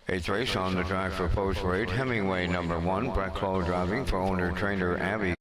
Eighth race on the track for post-weight, Hemingway number 1, Brett Clow driving for owner-trainer Abby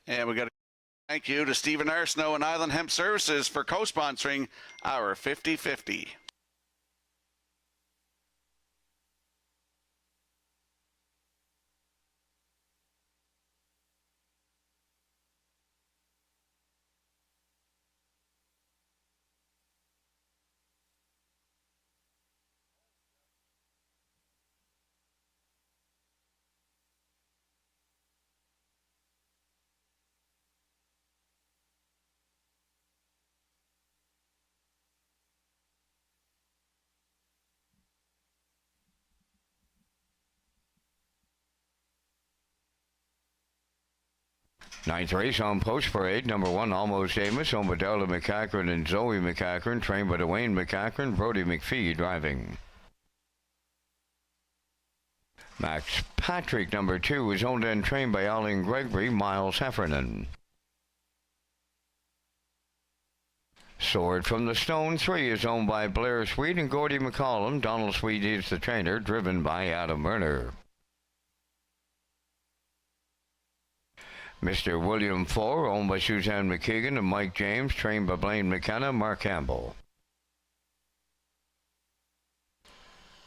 And we got to thank you to Stephen Arsenault and Island Hemp Services for co-sponsoring our 50-50. Ninth race on Post Parade, number 1, Almost Amos, owned by Della McCachran and Zoe McCachran, trained by Dwayne McCachran, Brody McPhee driving. Max Patrick, number 2, is owned and trained by Alan Gregory, Miles Heffernan. Sword from the Stone 3 is owned by Blair Sweet and Gordy McCollum. Donald Sweet is the trainer, driven by Adam Werner. Mr. William Four, owned by Suzanne McKeegan and Mike James, trained by Blaine McKenna, Mark Campbell.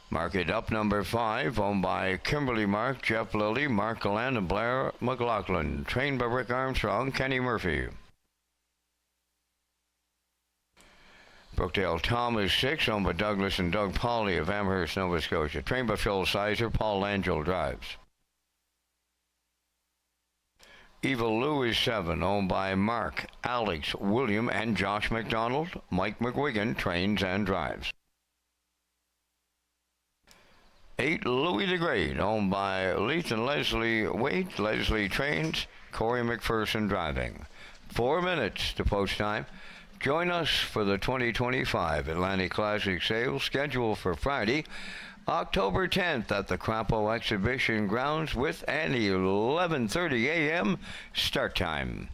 Mark It Up, number 5, owned by Kimberly Mark, Jeff Lilly, Mark Glenn, and Blair McLaughlin, trained by Rick Armstrong, Kenny Murphy. Brookdale Thomas 6, owned by Douglas and Doug Pauley of Amherst, Nova Scotia, trained by Phil Sizer, Paul Angel drives. Evil Lou is 7, owned by Mark, Alex, William, and Josh McDonald. Mike McGuigan trains and drives. 8, Louis the Great, owned by Leith and Leslie Waite. Leslie trains, Corey McPherson driving. 4 minutes to post time. Join us for the 2025 Atlantic Classic Sales scheduled for Friday, October 10th at the Crapo Exhibition Grounds with an 11:30 a.m. start time.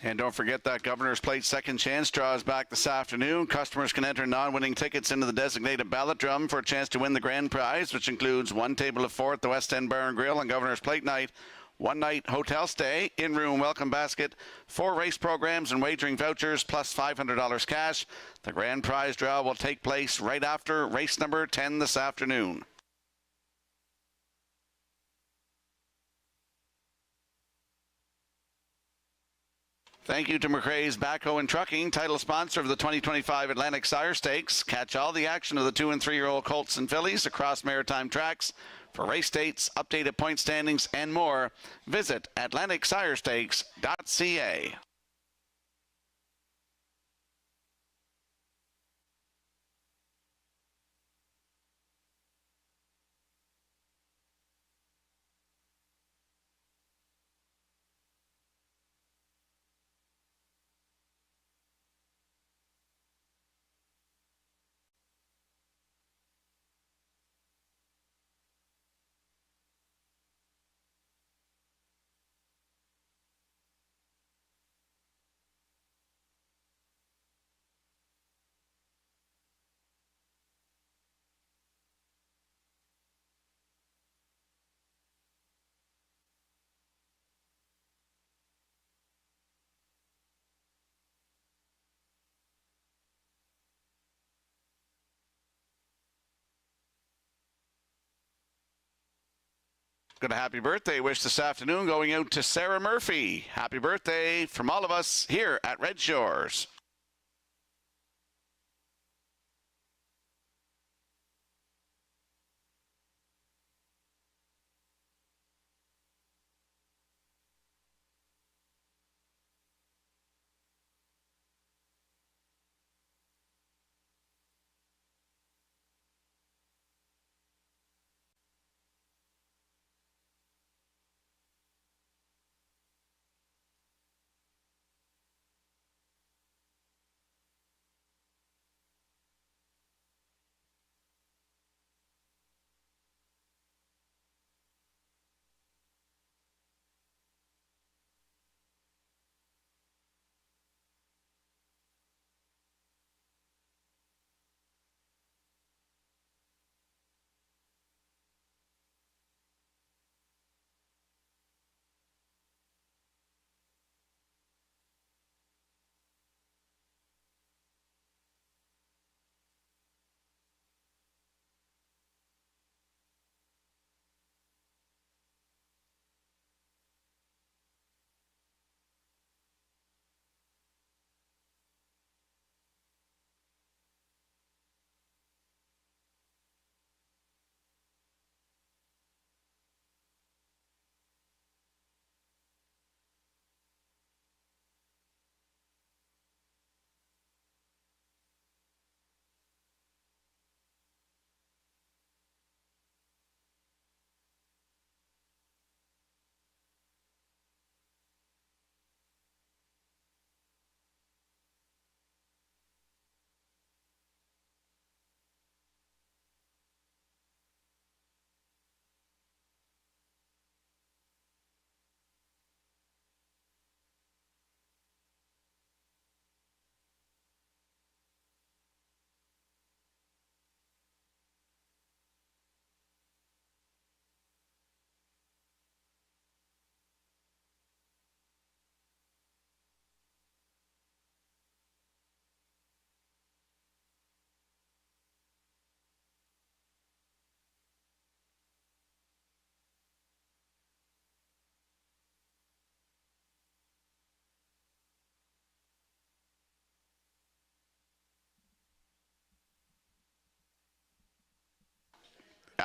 And don't forget that Governor's Plate Second Chance draw is back this afternoon. Customers can enter non-winning tickets into the designated ballot drum for a chance to win the grand prize, which includes 1 table of 4 at the West End Bar and Grill on Governor's Plate night, 1 night hotel stay, in-room welcome basket, 4 race programs and wagering vouchers, plus $500 cash. The grand prize draw will take place right after race number 10 this afternoon. Thank you to McRae's Backhoe and Trucking, title sponsor of the 2025 Atlantic Sire Stakes. Catch all the action of the 2- and 3-year-old colts and fillies across maritime tracks. For race dates, updated point standings, and more, visit AtlanticSirestakes.ca. Got a happy birthday wish this afternoon going out to Sarah Murphy. Happy birthday from all of us here at Red Shores.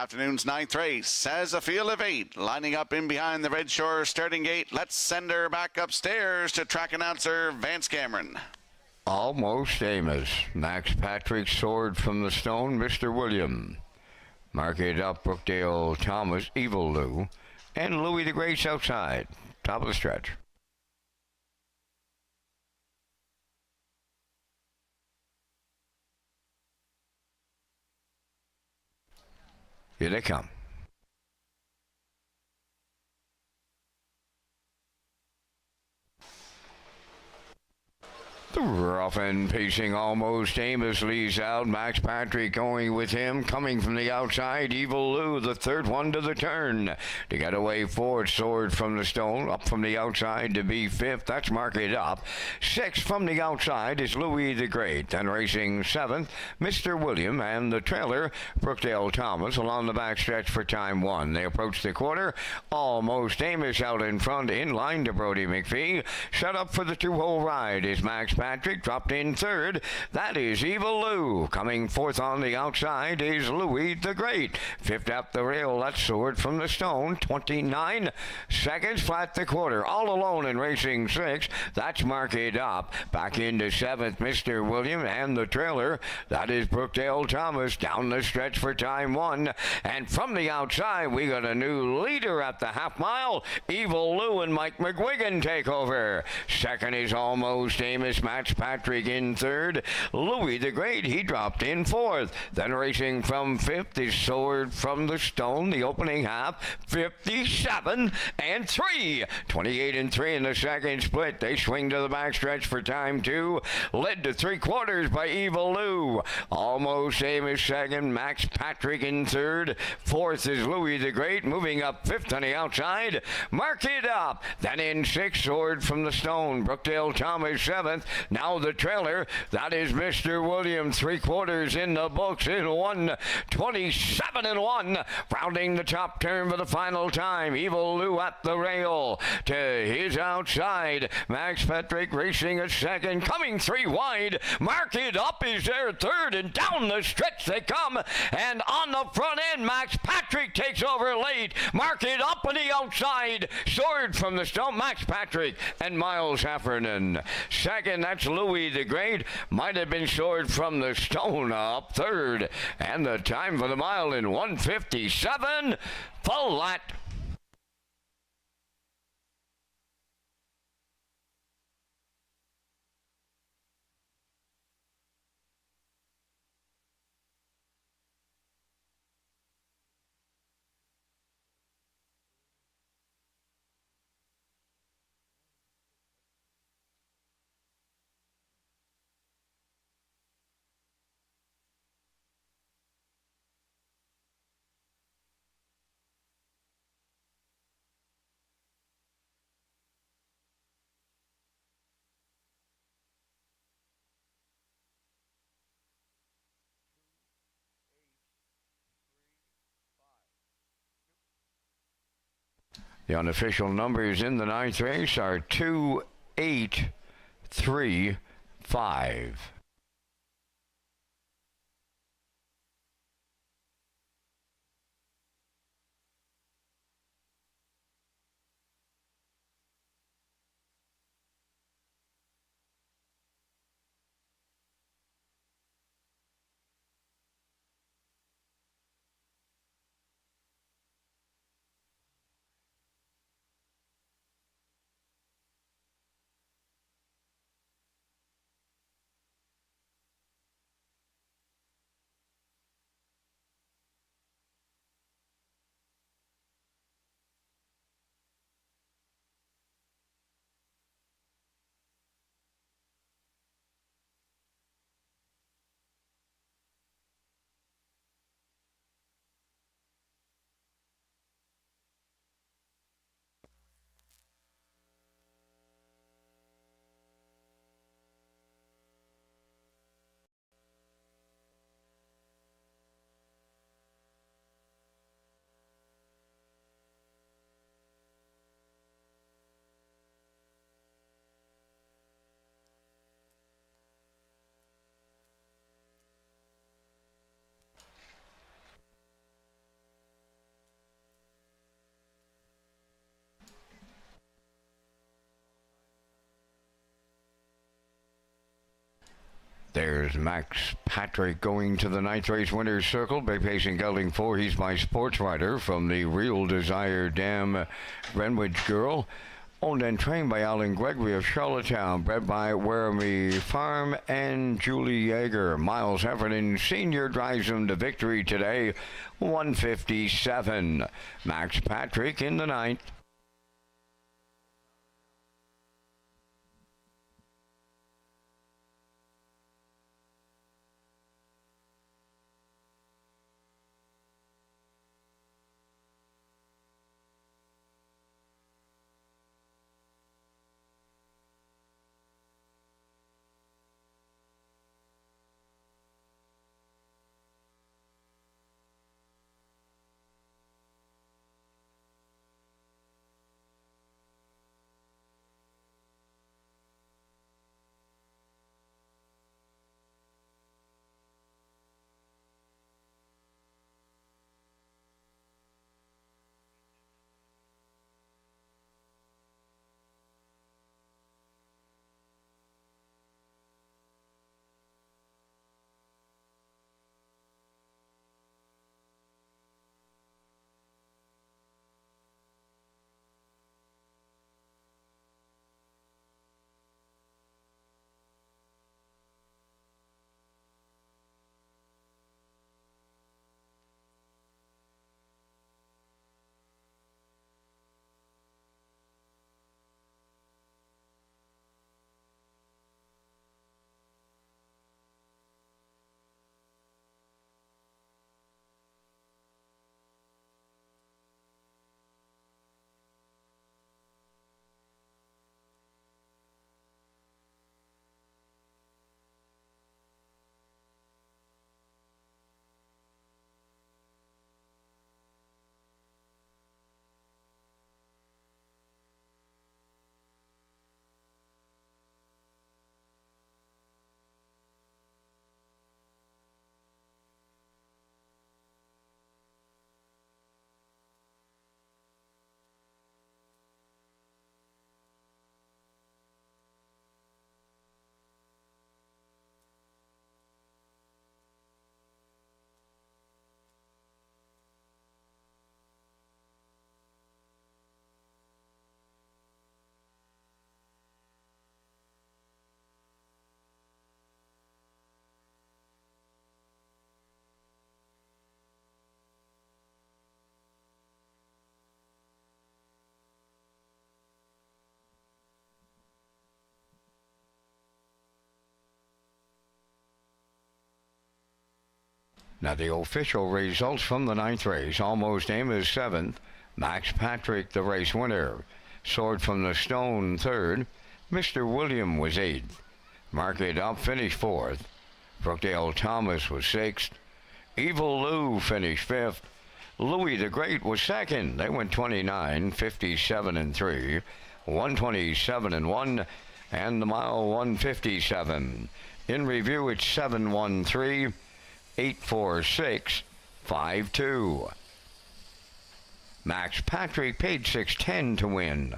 Afternoon's 9th race has a field of 8 lining up in behind the Red Shores starting gate. Let's send her back upstairs to track announcer Vance Cameron. Almost Amos. Max Patrick soared from the stone. Mr. William. Mark it up. Brookdale Thomas, Evil Lou, and Louis the Great's outside. Top of the stretch. Here they come. The rough and pacing Almost Amos leads out. Max Patrick going with him. Coming from the outside, Evil Lou, the third one to the turn. To get away forward, soared from the stone. Up from the outside to be fifth. That's Mark It Up. Sixth from the outside is Louis the Great. Then racing seventh, Mr. William, and the trailer, Brookdale Thomas, along the backstretch for time one. They approach the quarter. Almost Amos out in front, in line to Brody McPhee. Set up for the two-hole ride is Max Patrick, dropped in third. That is Evil Lou. Coming fourth on the outside is Louis the Great. Fifth up the rail, that's Sword from the Stone. 29 seconds flat the quarter. All alone in racing six. That's Mark It Up. Back into seventh, Mr. William, and the trailer. That is Brookdale Thomas down the stretch for time one. And from the outside, we got a new leader at the half mile. Evil Lou and Mike McGuigan take over. Second is Almost Amos. Max Patrick in third. Louis the Great, he dropped in fourth. Then racing from fifth is Sword from the Stone, the opening half. 57 and 3. 28 and 3 in the second split. They swing to the backstretch for time two. Led to three quarters by Evil Lou. Almost Amos second. Max Patrick in third. Fourth is Louis the Great. Moving up fifth on the outside. Mark It Up. Then in sixth, Sword from the Stone. Brookdale Thomas seventh. Now the trailer, that is Mr. Williams, three quarters in the books in 1:27 and 1. Rounding the top turn for the final time. Evil Lou at the rail to his outside. Max Patrick racing a second, coming three wide. Mark It Up is there third, and down the stretch they come. And on the front end, Max Patrick takes over late. Mark It Up on the outside. Sword from the Stone, Max Patrick and Miles Heffernan. Second, that's Louis the Great. Might have been Sword from the Stone up third. And the time for the mile in 1:57 flat. The unofficial numbers in the ninth race are 2, 8, 3, 5. There's Max Patrick going to the ninth race winner's circle. Big pacing gelding 4. He's my sports writer from the Real Desire Dam Greenwich Girl. Owned and trained by Alan Gregory of Charlottetown. Bred by Werribee Farm and Julie Yeager. Miles Heffernan Sr. drives him to victory today. 157. Max Patrick in the ninth. Now the official results from the ninth race. Almost Aim is 7th. Max Patrick, the race winner. Sword from the Stone, 3rd. Mr. William was 8th. Mark It Up finished 4th. Brookdale Thomas was 6th. Evil Lou finished 5th. Louis the Great was 2nd. They went 29, 57 and 3, 127 and 1, and the mile 157. In review, it's 713. 84652. Max Patrick paid $610 to win.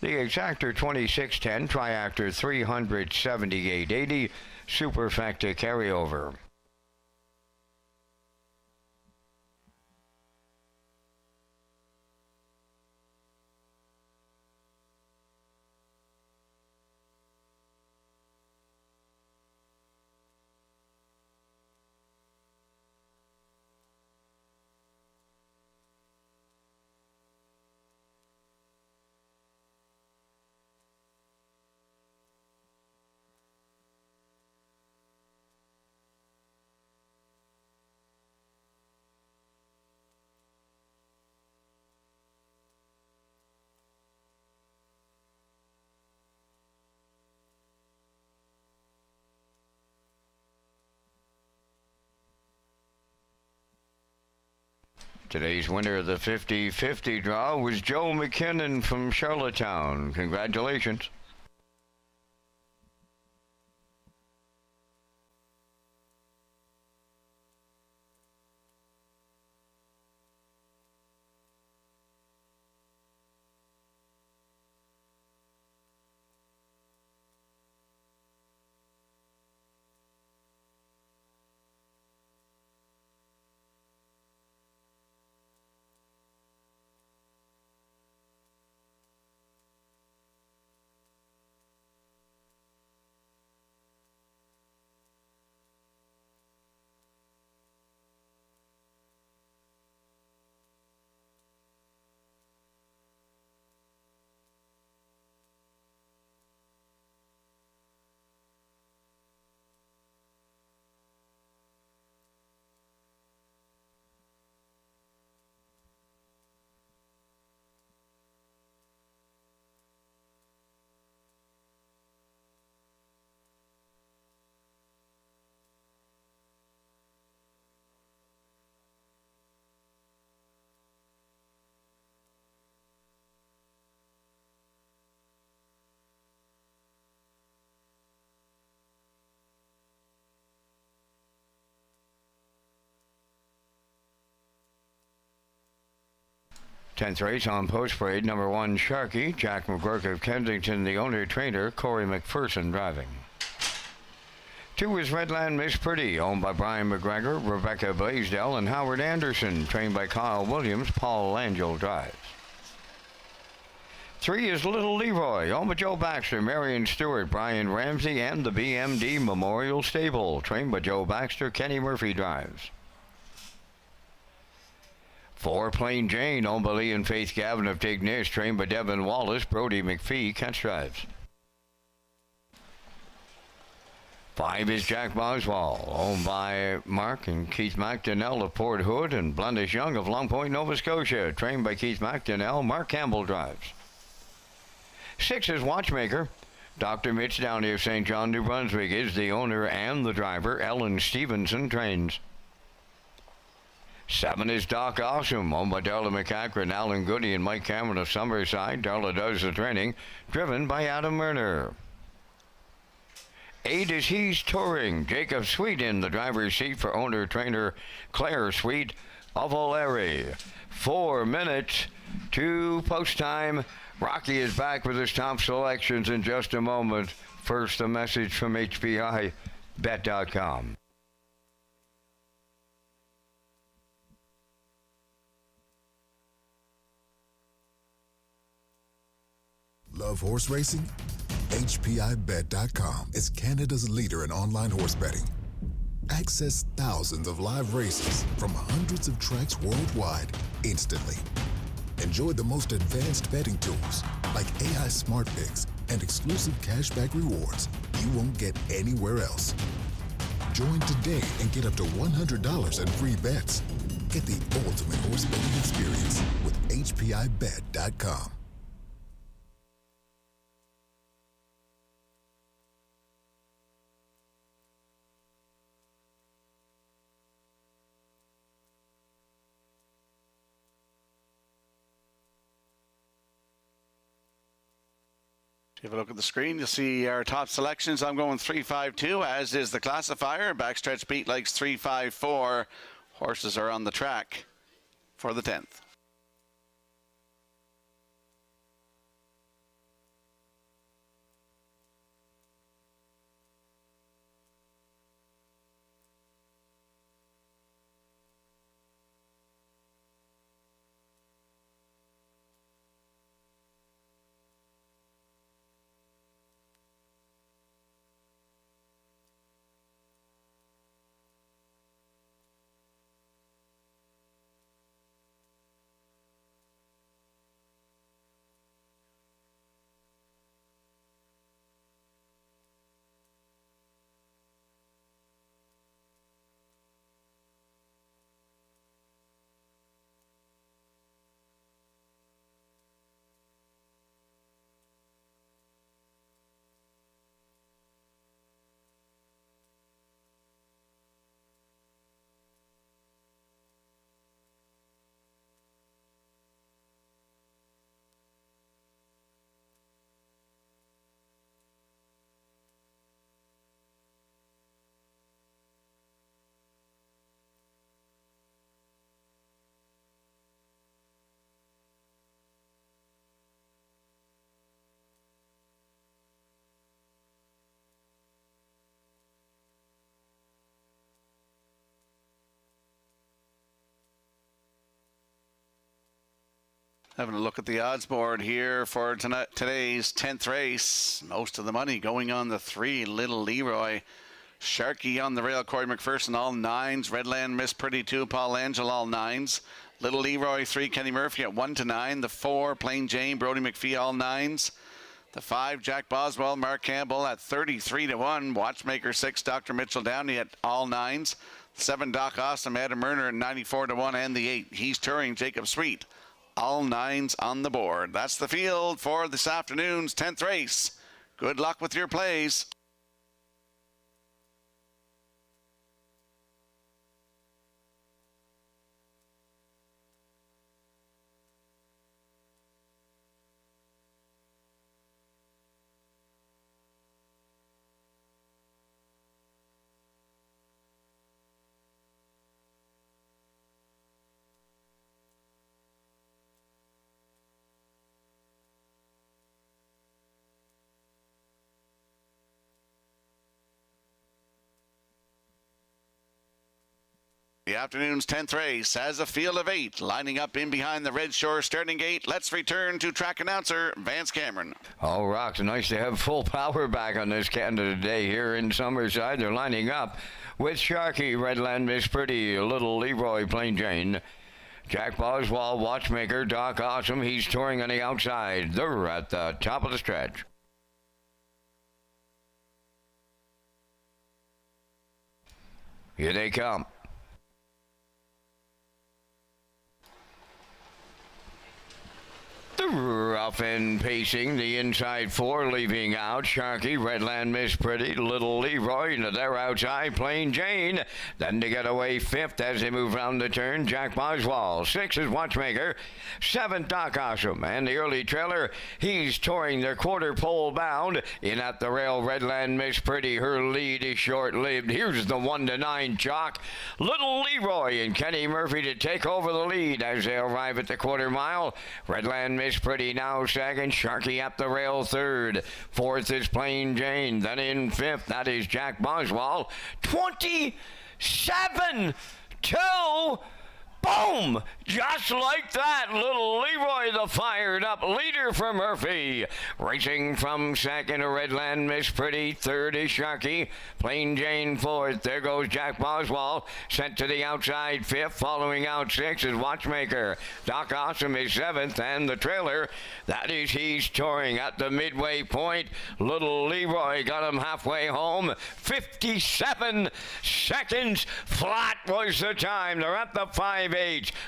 The exactor 2610, triactor 378.80, superfecta carryover. Today's winner of the 50-50 draw was Joe McKinnon from Charlottetown. Congratulations. 10th race on post parade, number 1 Sharky, Jack McGurk of Kensington, the owner-trainer, Corey McPherson driving. 2 is Redland Miss Pretty, owned by Brian McGregor, Rebecca Blaisdell, and Howard Anderson, trained by Kyle Williams. Paul Angel drives. 3 is Little Leroy, owned by Joe Baxter, Marion Stewart, Brian Ramsey, and the BMD Memorial Stable, trained by Joe Baxter. Kenny Murphy drives. 4 Plain Jane, owned by Lee and Faith Gavin of Tignish, trained by Devin Wallace. Brody McPhee catch drives. 5 is Jack Boswell, owned by Mark and Keith McDonnell of Port Hood, and Blundis Young of Long Point, Nova Scotia, trained by Keith McDonnell. Mark Campbell drives. 6 is Watchmaker. Dr. Mitch Downey of St. John, New Brunswick is the owner and the driver. Ellen Stevenson trains. 7 is Doc Awesome, owned by Darla McCackron, Alan Goody, and Mike Cameron of Summerside. Darla does the training, driven by Adam Murner. 8 is He's Touring. Jacob Sweet in the driver's seat for owner-trainer Claire Sweet of O'Leary. 4 minutes to post time. Rocky is back with his top selections in just a moment. First, a message from HPIBet.com. Love horse racing? HPIBet.com is Canada's leader in online horse betting. Access thousands of live races from hundreds of tracks worldwide instantly. Enjoy the most advanced betting tools like AI Smart Picks and exclusive cashback rewards you won't get anywhere else. Join today and get up to $100 in free bets. Get the ultimate horse betting experience with HPIBet.com. If you look at the screen, you'll see our top selections. I'm going 3-5-2, as is the classifier. Backstretch Beat likes 3-5-4. Horses are on the track for the 10th. Having a look at the odds board here for today's 10th race. Most of the money going on the 3, Little Leroy. Sharky on the rail, Corey McPherson, all 9s. Redland Miss Pretty 2, Paul Angel, all 9s. Little Leroy 3, Kenny Murphy at 1-9. The 4, Plain Jane, Brody McPhee, all 9s. The 5, Jack Boswell, Mark Campbell at 33-1. Watchmaker 6, Dr. Mitchell Downey at all 9s. The 7, Doc Awesome, Adam Murner at 94-1. And the 8, He's Touring, Jacob Sweet. All 9s on the board. That's the field for this afternoon's 10th race. Good luck with your plays. The afternoon's 10th race has a field of 8 lining up in behind the Red Shore starting gate. Let's return to track announcer Vance Cameron. Oh, Rox, nice to have full power back on this Canada Day here in Summerside. They're lining up with Sharky, Redland, Miss Pretty, Little Leroy, Plain Jane, Jack Boswell, Watchmaker, Doc Awesome. He's touring on the outside. They're at the top of the stretch. Here they come. The rough and pacing, the inside 4 leaving out. Sharky, Redland, Miss Pretty, Little Leroy, into their outside, Plain Jane. Then to get away 5th as they move round the turn, Jack Boswell. 6 is Watchmaker. 7th, Doc Awesome. And the early trailer, he's touring their quarter pole bound. In at the rail, Redland, Miss Pretty. Her lead is short-lived. Here's the 1-9 chalk. Little Leroy and Kenny Murphy to take over the lead as they arrive at the quarter mile. Redland, Miss Pretty now second. Sharky up the rail 3rd. 4th is Plain Jane. Then in 5th, that is Jack Boswell. 27-2. Boom! Just like that, Little Leroy, the fired up leader for Murphy. Racing from 2nd to Redland, Miss Pretty. 3rd is Sharky. Plain Jane 4th. There goes Jack Boswell. Sent to the outside 5th. Following out 6th is Watchmaker. Doc Awesome is 7th. And the trailer, that is he's touring at the midway point. Little Leroy got him halfway home. 57 seconds flat was the time. They're at the 5-8.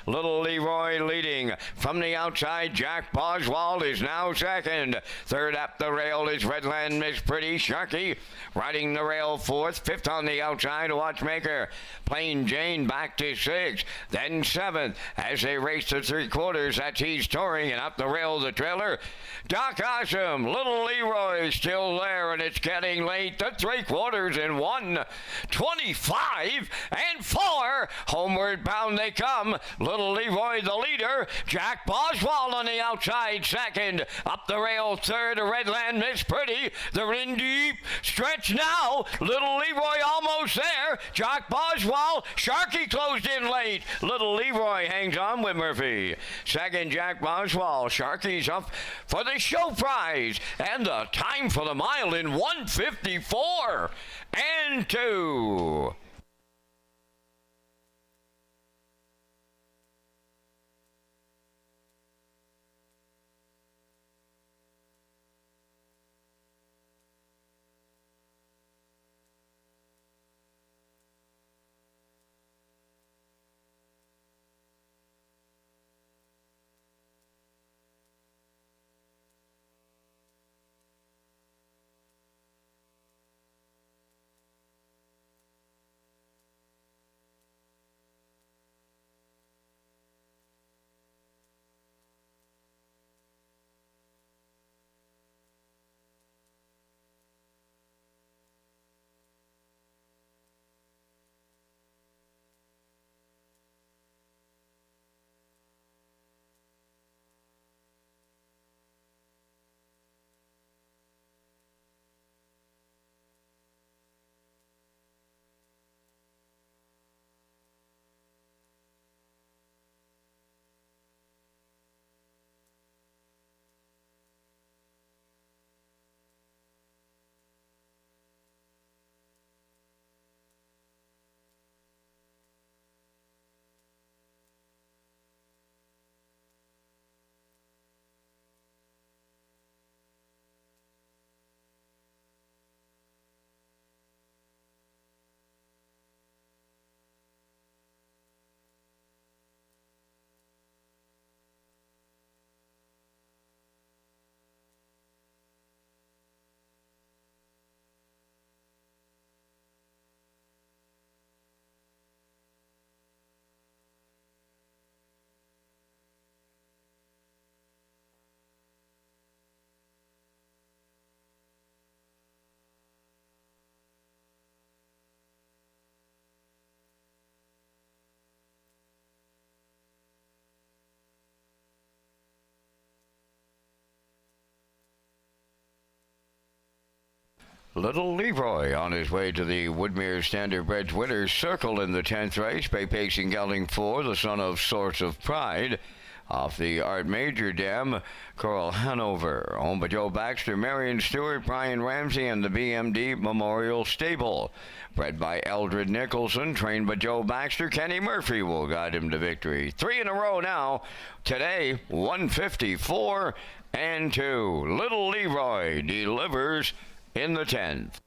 Little Leroy leading. From the outside, Jack Boswell is now 2nd. 3rd up the rail is Redland, Miss Pretty. Sharky riding the rail 4th. 5th on the outside, Watchmaker. Plain Jane back to 6th. Then 7th as they race to 3/4. That's he's touring, and up the rail the trailer. Doc Awesome. Little Leroy still there, and it's getting late. The 3/4 in 1:25 and 4. Homeward bound they come. Little Leroy the leader. Jack Boswell on the outside 2nd. Up the rail 3rd. Redland, Miss Pretty. They're in deep stretch now. Little Leroy almost there. Jack Boswell. Sharky closed in late. Little Leroy hangs on with Murphy. 2nd, Jack Boswell. Sharky's up for the show prize. And the time for the mile in 1:54 and 2. Little Leroy on his way to the Woodmere Standardbreds winner's circle in the 10th race. Bay pacing gelding 4, the son of Source of Pride. Off the Art Major Dam, Coral Hanover. Owned by Joe Baxter, Marion Stewart, Brian Ramsey, and the BMD Memorial Stable. Bred by Eldred Nicholson, trained by Joe Baxter. Kenny Murphy will guide him to victory. 3 in a row now. Today, 154 and 2. Little Leroy delivers in the 10th.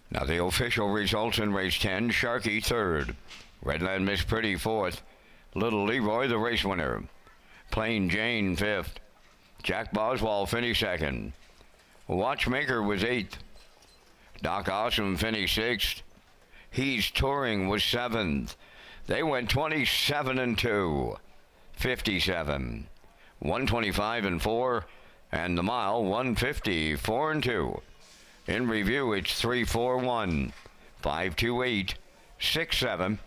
Now the official results in race 10, Sharky 3rd, Redland Miss Pretty 4th, Little Leroy the race winner, Plain Jane 5th, Jack Boswell finished 2nd, Watchmaker was 8th, Doc Awesome finished 6th, He's Touring was 7th. They went 27 and 2, 57, 125 and 4, and the mile 154 and 2. In review, it's 341, 528, 67.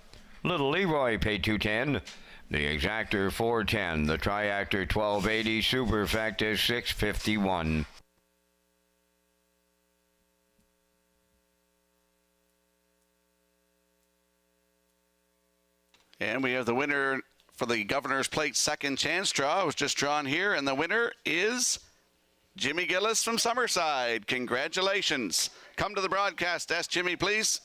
Little Leroy paid 210. The Exactor 410. The Triactor 1280. Superfecta 651. And we have the winner for the Governor's Plate second chance draw. It was just drawn here, and the winner is Jimmy Gillis from Summerside. Congratulations. Come to the broadcast desk, Jimmy, please.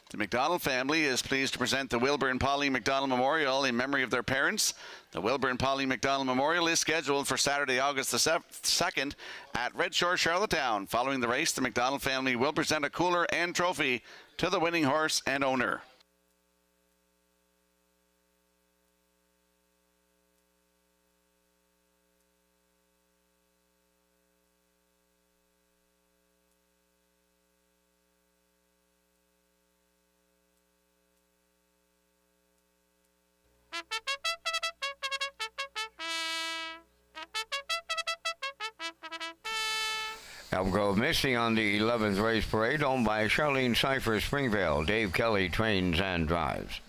The McDonald family is pleased to present the Wilbur and Polly McDonald Memorial in memory of their parents. The Wilbur and Polly McDonald Memorial is scheduled for Saturday, August the 2nd at Redshores, Charlottetown. Following the race, the McDonald family will present a cooler and trophy to the winning horse and owner. Elm Grove Misty on the 11th race parade, owned by Charlene Cipher Springvale. Dave Kelly trains and drives.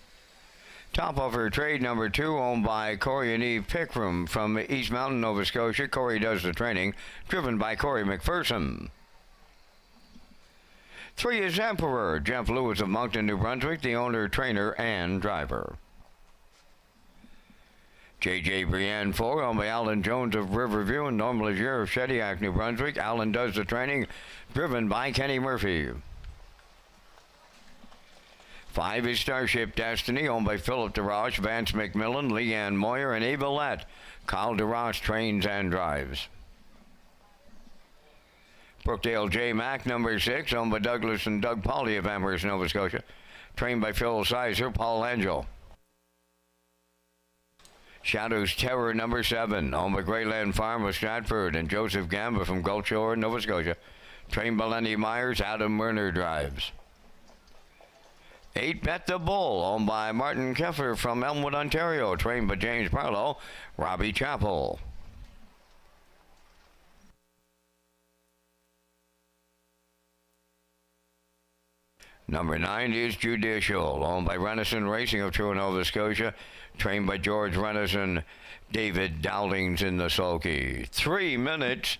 Top of her trade, number 2, owned by Corey and Eve Pickram from East Mountain, Nova Scotia. Corey does the training, driven by Corey McPherson. 3 is Emperor, Jeff Lewis of Moncton, New Brunswick, the owner, trainer, and driver. J.J. Brienne 4, owned by Alan Jones of Riverview and Norm Legier of Shediac, New Brunswick. Alan does the training, driven by Kenny Murphy. 5 is Starship Destiny, owned by Philip DeRoche, Vance McMillan, Leanne Moyer, and Ava Lett. Kyle DeRoche trains and drives. Brookdale J. Mack, number 6, owned by Douglas and Doug Pauley of Amherst, Nova Scotia. Trained by Phil Sizer, Paul Angel. Shadow's Terror, number 7, owned by Greyland Farm of Stratford and Joseph Gamba from Gulf Shore, Nova Scotia. Trained by Lenny Myers, Adam Werner drives. 8, Bet the Bull, owned by Martin Keffer from Elmwood, Ontario. Trained by James Barlow, Robbie Chappell. Number 9 is Judicial, owned by Renison Racing of Truro, Nova Scotia. Trained by George Renison, David Dowlings in the sulky. 3 minutes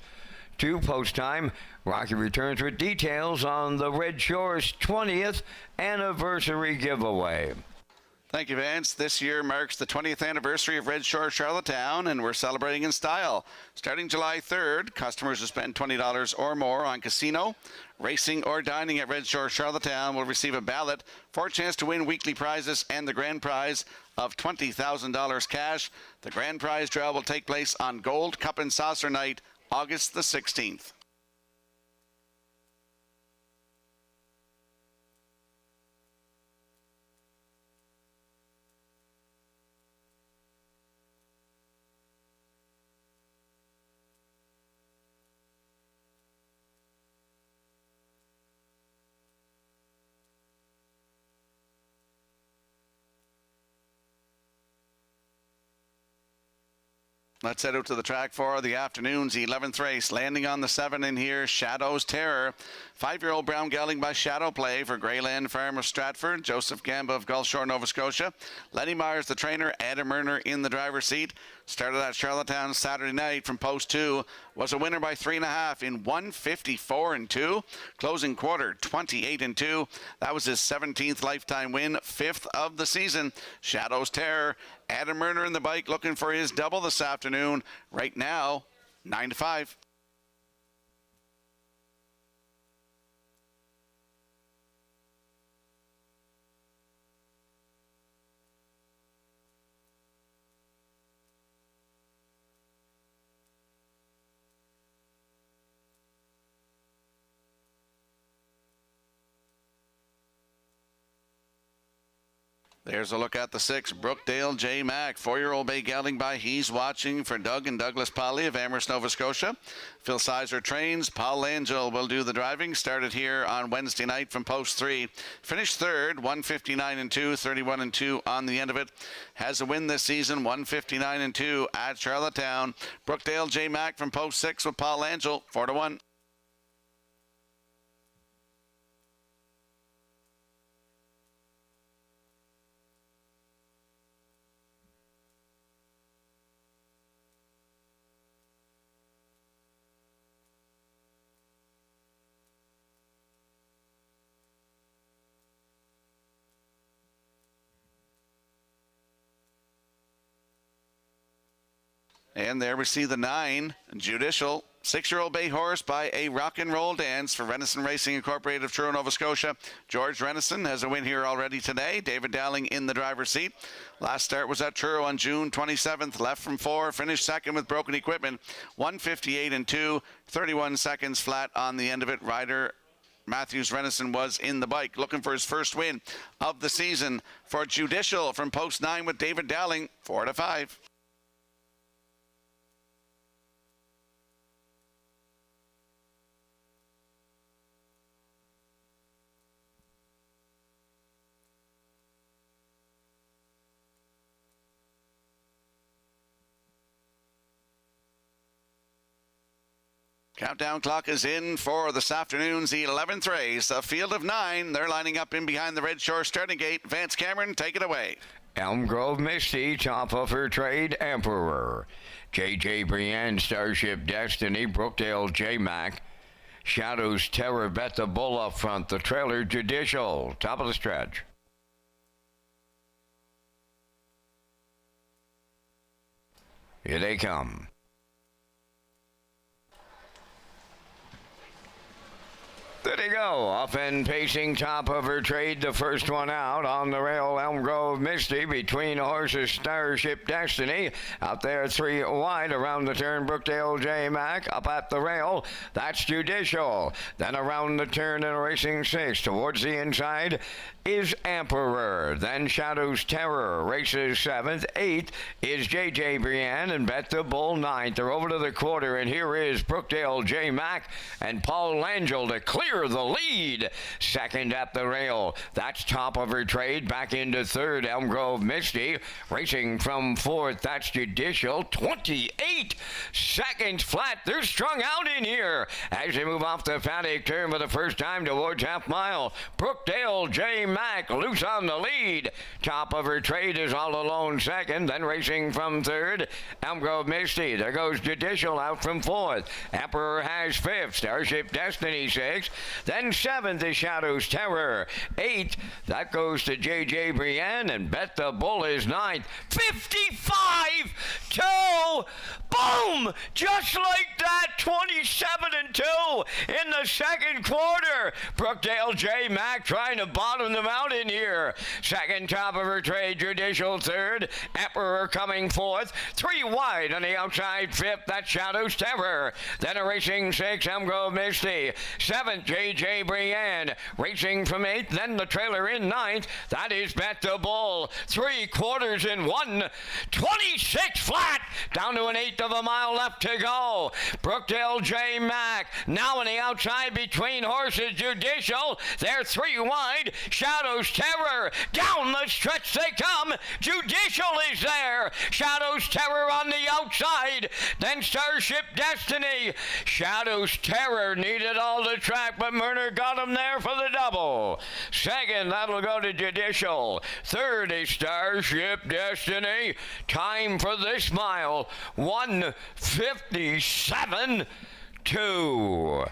to post time. Rocky returns with details on the Red Shores 20th anniversary giveaway. Thank you, Vance. This year marks the 20th anniversary of Red Shore Charlottetown, and we're celebrating in style. Starting July 3rd, customers who spend $20 or more on casino, racing, or dining at Red Shore Charlottetown will receive a ballot for a chance to win weekly prizes and the grand prize of $20,000 cash. The grand prize draw will take place on Gold Cup and Saucer Night, August the 16th. Let's head out to the track for the afternoon's 11th race. Landing on the 7 in here, Shadow's Terror. 5-year-old brown gelding by Shadow Play for Greyland Farm of Stratford. Joseph Gamba of Gulf Shore, Nova Scotia. Lenny Myers, the trainer. Adam Erner in the driver's seat. Started at Charlottetown Saturday night from post 2. Was a winner by 3.5 in 154 and 2. Closing quarter 28 and 2. That was his 17th lifetime win, 5th of the season. Shadow's Terror. Adam Erner in the bike looking for his double this afternoon. Right now, 9-5. There's a look at the 6, Brookdale J. Mack. 4-year-old bay gelding by He's Watching for Doug and Douglas Polly of Amherst, Nova Scotia. Phil Sizer trains. Paul Angel will do the driving. Started here on Wednesday night from post 3. Finished 3rd, 159 and 2, 31 and 2 on the end of it. Has a win this season, 159 and 2 at Charlottetown. Brookdale J. Mack from post 6 with Paul Angel, 4-1. And there we see the 9, Judicial. 6-year-old bay horse by A Rock and Roll Dance for Renison Racing Incorporated of Truro, Nova Scotia. George Renison has a win here already today. David Dowling in the driver's seat. Last start was at Truro on June 27th. Left from 4, finished 2nd with broken equipment. 158 and 2, 31 seconds flat on the end of it. Rider Matthews Renison was in the bike, looking for his first win of the season for Judicial from post 9 with David Dowling, 4-5. Countdown clock is in for this afternoon's 11th race. A field of 9. They're lining up in behind the Red Shore starting gate. Vance Cameron, take it away. Elm Grove Misty, top of her trade, Emperor. J.J. Brienne, Starship Destiny, Brookdale J. Mac. Shadows Terror, Bet the Bull up front. The trailer, Judicial, top of the stretch. Here they come. There they go, off and pacing, top of her trade, the first one out on the rail, Elm Grove Misty, between horses, Starship Destiny, out there 3 wide, around the turn, Brookdale J. Mac, up at the rail, that's Judicial, then around the turn and racing 6, towards the inside is Emperor, then Shadows Terror, races 7th, 8th is J.J. Brienne, and Bet the Bull 9th, they're over to the quarter, and here is Brookdale J. Mac and Paul Langell to clear the lead. Second at the rail, that's top of her trade, back into third, Elm Grove Misty, racing from 4th, that's Judicial, 28 seconds flat, they're strung out in here as they move off the paddock turn for the first time towards half mile. Brookdale J. Mac loose on the lead, top of her trade is all alone second, then racing from third, Elm Grove Misty, there goes Judicial out from 4th, Emperor has 5th, Starship Destiny 6th, then 7th is Shadows Terror. 8th, that goes to J.J. Brienne, and Bet the Bull is 9th. 55-2! Boom! Just like that, 27-2 in the second quarter. Brookdale J. Mac trying to bottom them out in here. Second, top of her trade, Judicial third. Emperor coming 4th. 3 wide on the outside 5th, that's Shadows Terror. Then a racing 6, Elm Grove Misty. 7th, J.J. Brienne, racing from 8th, then the trailer in 9th, that is Bet the Bull, 3 quarters in 1, 26 flat, down to an 1/8 of a mile left to go. Brookdale J. Mac, now on the outside between horses, Judicial, they're 3 wide, Shadows Terror, down the stretch they come, Judicial is there, Shadows Terror on the outside, then Starship Destiny, Shadows Terror needed all the track, but Murner got him there for the double. Second, that'll go to Judicial. Third is Starship Destiny. Time for this mile, 1:57.2.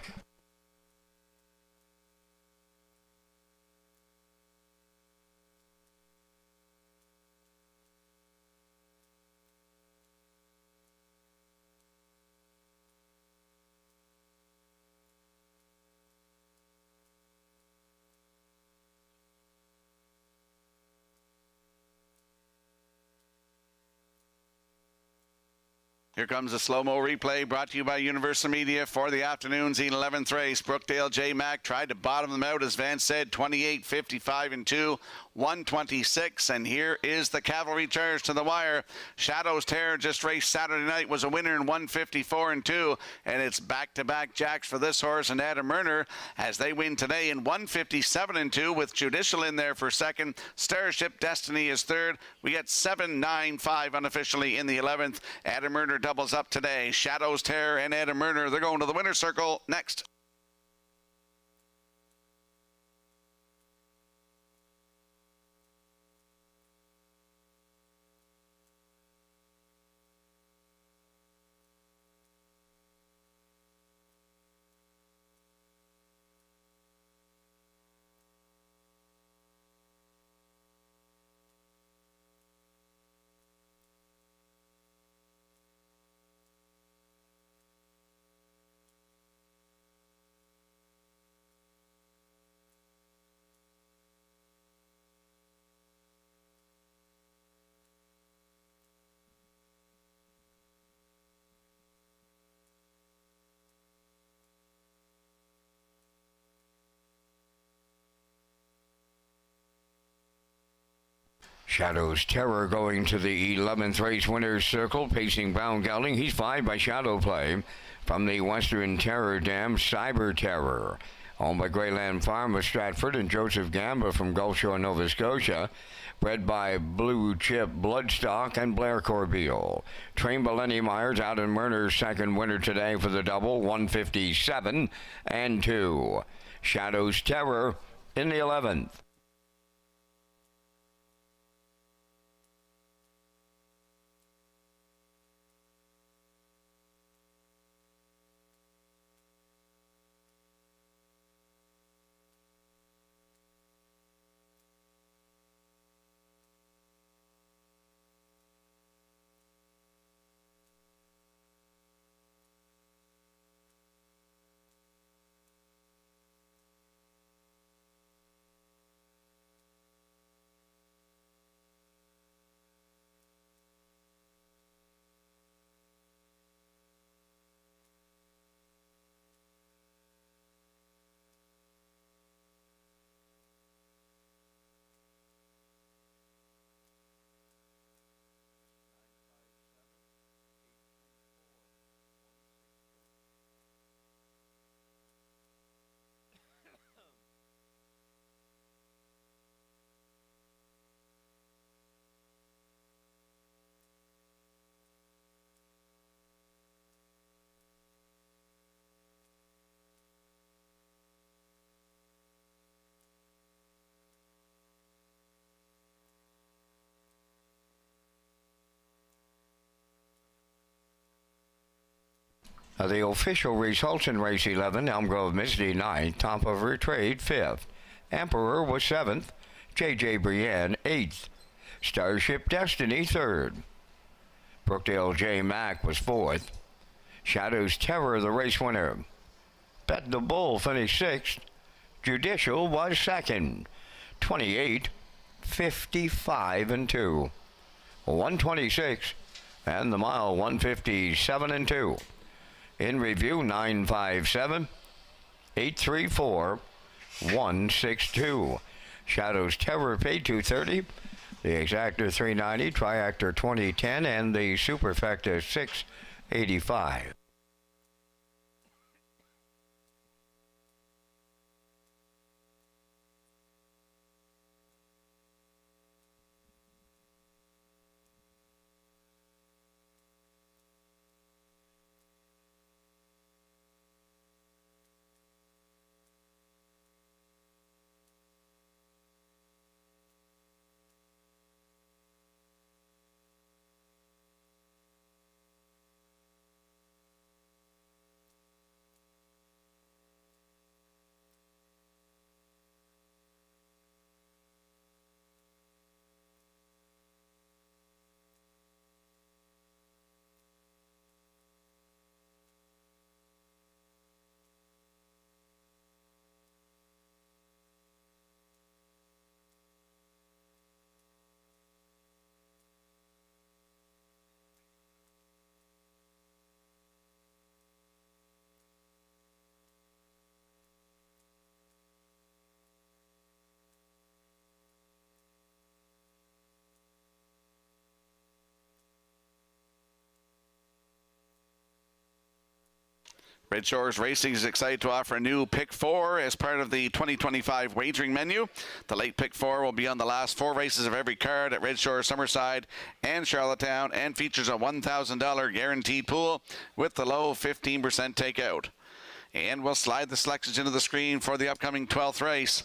Here comes a slow-mo replay brought to you by Universal Media for the afternoon's 11th race. Brookdale J. Mac tried to bottom them out, as Vance said, 28, 55 and 2, 126. And here is the cavalry charge to the wire. Shadows Terror just raced Saturday night, was a winner in 154 and 2. And it's back-to-back jacks for this horse and Adam Murner as they win today in 157 and 2 with Judicial in there for second. Starship Destiny is third. We get 7-9-5 unofficially in the 11th. Adam Murner doubles up today. Shadows Terror and Adam Murner, they're going to the winner's circle next. Shadows Terror going to the 11th race winner's circle, pacing Brown Gelding. He's 5 by Shadow Play. From the Western Terror Dam, Cyber Terror. Owned by Greyland Farm of Stratford and Joseph Gamba from Gulf Shore, Nova Scotia. Bred by Blue Chip Bloodstock and Blair Corbeil. Trained by Lenny Myers out in Werner's second winner today for the double, 157 and 2. Shadows Terror in the 11th. The official results in race 11, Elm Grove Misty 9th, Top of Her Trade 5th. Emperor was 7th, J.J. Brienne 8th. Starship Destiny 3rd. Brookdale J. Mack was 4th. Shadows Terror the race winner. Bet the Bull finished 6th. Judicial was 2nd. 28, 55 and 2. 126 and the mile 157 and 2. In review, 957, 834, 162. Shadows Terror paid 230. The Exactor 390, Triactor 2010, and the Superfecta 685. Red Shores Racing is excited to offer a new Pick 4 as part of the 2025 wagering menu. The late Pick 4 will be on the last 4 races of every card at Red Shores, Summerside, and Charlottetown, and features a $1,000 guaranteed pool with the low 15% takeout. And we'll slide the selections into the screen for the upcoming 12th race.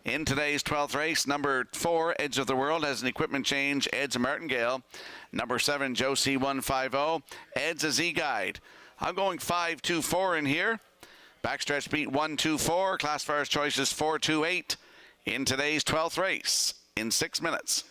In today's 12th race, number 4, Edge of the World, has an equipment change, Ed's a Martingale. Number 7, Josie 150, Ed's a Z-Guide. I'm going 5-2-4 in here. Backstretch beat 1-2-4. Classifiers choices 4-2-8 in today's 12th race in 6 minutes.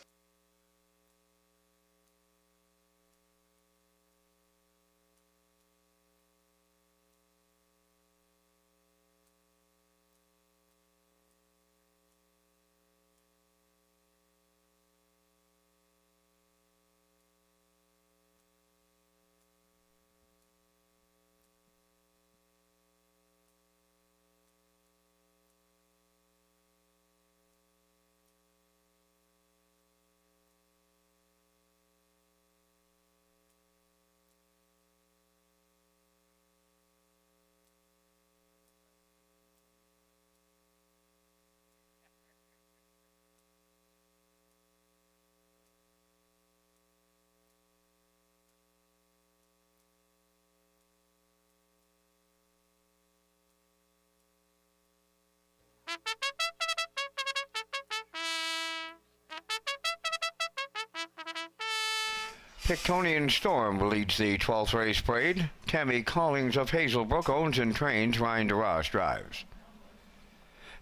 Pictonian Storm leads the 12th race parade. Tammy Collings of Hazelbrook owns and trains Ryan DeRoss drives.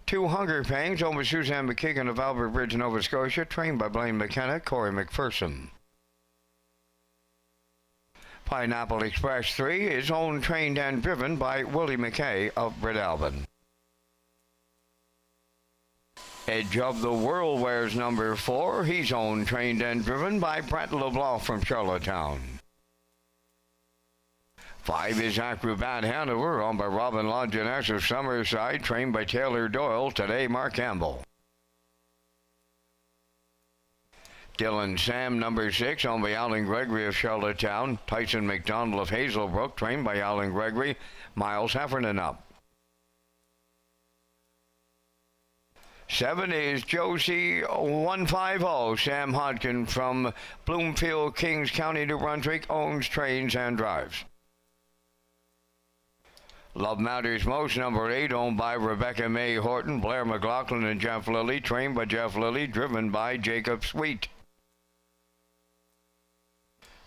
2 Hunger Pangs owned by Suzanne McKagan of Albert Bridge, Nova Scotia, trained by Blaine McKenna, Corey McPherson. Pineapple Express 3 is owned, trained, and driven by Willie McKay of Breadalbin. Edge of the World wears number 4. He's owned, trained, and driven by Brett LeBlanc from Charlottetown. 5 is Acrobat Hanover, owned by Robin Longinus of Summerside, trained by Taylor Doyle, today Mark Campbell. Dylan Sam, number 6, owned by Alan Gregory of Charlottetown. Tyson McDonald of Hazelbrook, trained by Alan Gregory, Miles Heffernan up. 7 is Josie 150. Sam Hodkin from Bloomfield, Kings County, New Brunswick, owns, trains, and drives. Love Matters Most, number 8, owned by Rebecca May Horton, Blair McLaughlin, and Jeff Lilly, trained by Jeff Lilly, driven by Jacob Sweet.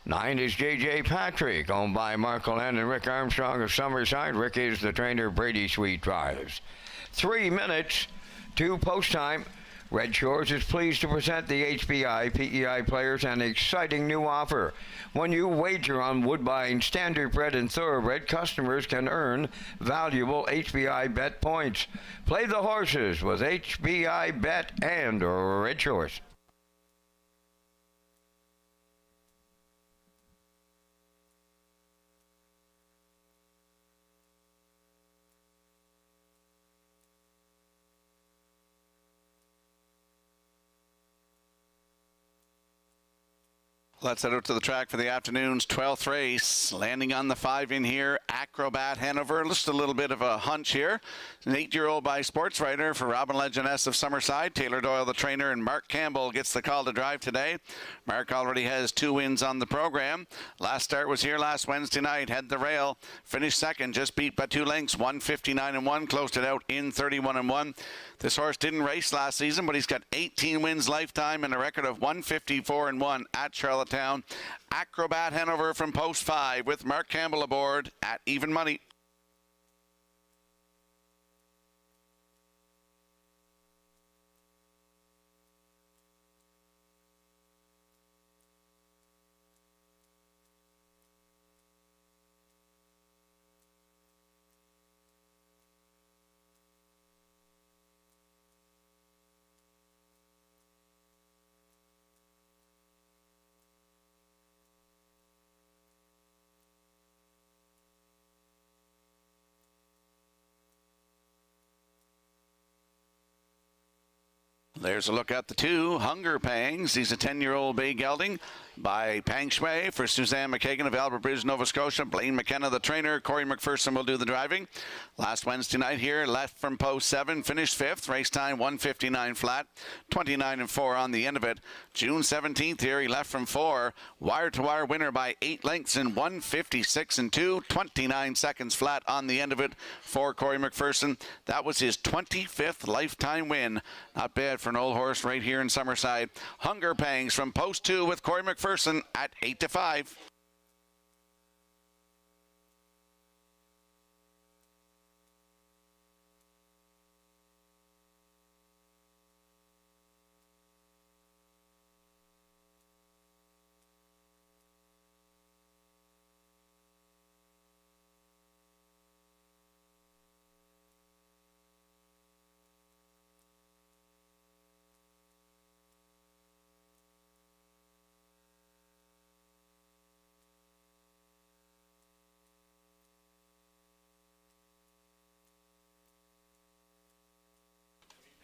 9 is J.J. Patrick, owned by Mark Land and Rick Armstrong of Summerside. Rick is the trainer. Brady Sweet drives. 3 minutes to post time. Red Shores is pleased to present the HBI PEI players an exciting new offer. When you wager on Woodbine Standard Bred and Thoroughbred, customers can earn valuable HBI Bet points. Play the horses with HBI Bet and Red Shores. Let's head out to the track for the afternoon's 12th race. Landing on the 5 in here, Acrobat Hanover. Just a little bit of a hunch here. An 8-year-old by sports writer for Robin Legendess of Summerside. Taylor Doyle, the trainer, and Mark Campbell gets the call to drive today. Mark already has 2 wins on the program. Last start was here last Wednesday night. Had the rail. Finished second, just beat by 2 lengths. 159-1. Closed it out in 31-1. This horse didn't race last season, but he's got 18 wins lifetime and a record of 154-1 at Charlottetown. Acrobat Hanover from post 5 with Mark Campbell aboard at even money. There's a look at the 2, Hunger Pangs. He's a 10-year-old bay gelding by Pang Shui for Suzanne McKagan of Albert Bridge, Nova Scotia. Blaine McKenna, the trainer. Corey McPherson will do the driving. Last Wednesday night here, left from post 7, finished 5th. Race time 1:59 flat, 29-4 on the end of it. June 17th here, he left from 4. Wire-to-wire winner by 8 lengths in 1:56-2, 29 seconds flat on the end of it for Corey McPherson. That was his 25th lifetime win. Not bad for an old horse right here in Summerside. Hunger Pangs from post 2 with Corey McPherson at 8-5.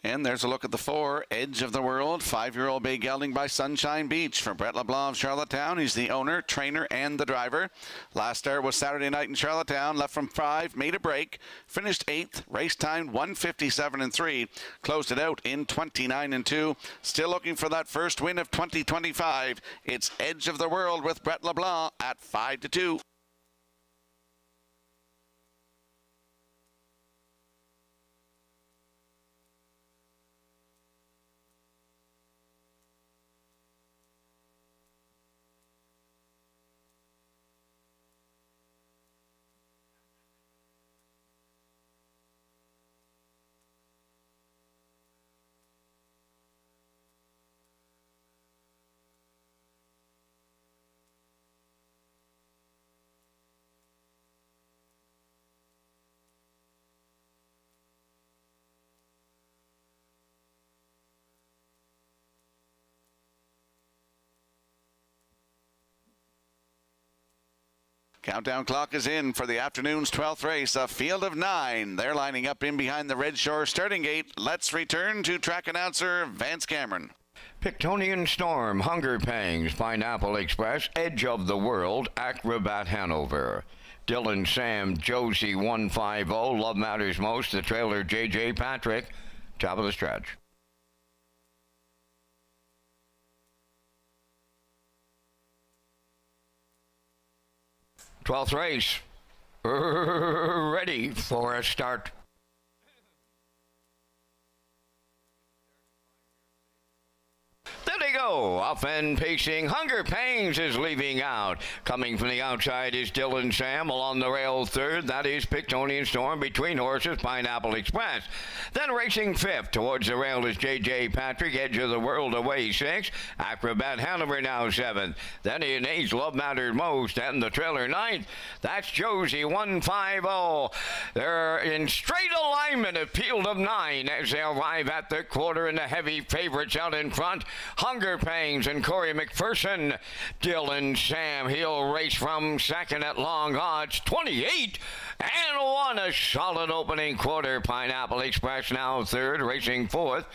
And there's a look at the 4, Edge of the World, 5-year-old bay gelding by Sunshine Beach from Brett LeBlanc of Charlottetown. He's the owner, trainer, and the driver. Last start was Saturday night in Charlottetown. Left from 5, made a break, finished 8th, race time 1:57-3, closed it out in 29-2. Still looking for that first win of 2025. It's Edge of the World with Brett LeBlanc at 5-2. Countdown clock is in for the afternoon's 12th race, a field of 9. They're lining up in behind the Red Shore starting gate. Let's return to track announcer Vance Cameron. Pictonian Storm, Hunger Pangs, Pineapple Express, Edge of the World, Acrobat Hanover. Dylan Sam, Josie 150, Love Matters Most, the trailer J.J. Patrick, top of the stretch. Twelfth race, ready for a start. There they go, off and pacing. Hunger Pangs is leaving out. Coming from the outside is Dylan Sam. Along the rail third, that is Pictonian Storm. Between horses, Pineapple Express. Then racing fifth, towards the rail is J.J. Patrick. Edge of the World away sixth. Acrobat Hanover now seventh. Then in eighth, Love Matters Most. And the trailer ninth, that's Josie 150. They're in straight alignment, a field of 9 as they arrive at the quarter, and the heavy favorites out in front. Hunger Pangs and Corey McPherson. Dylan Sam, he'll race from second at long odds, 28 and 1. A solid opening quarter. Pineapple Express now third, racing fourth.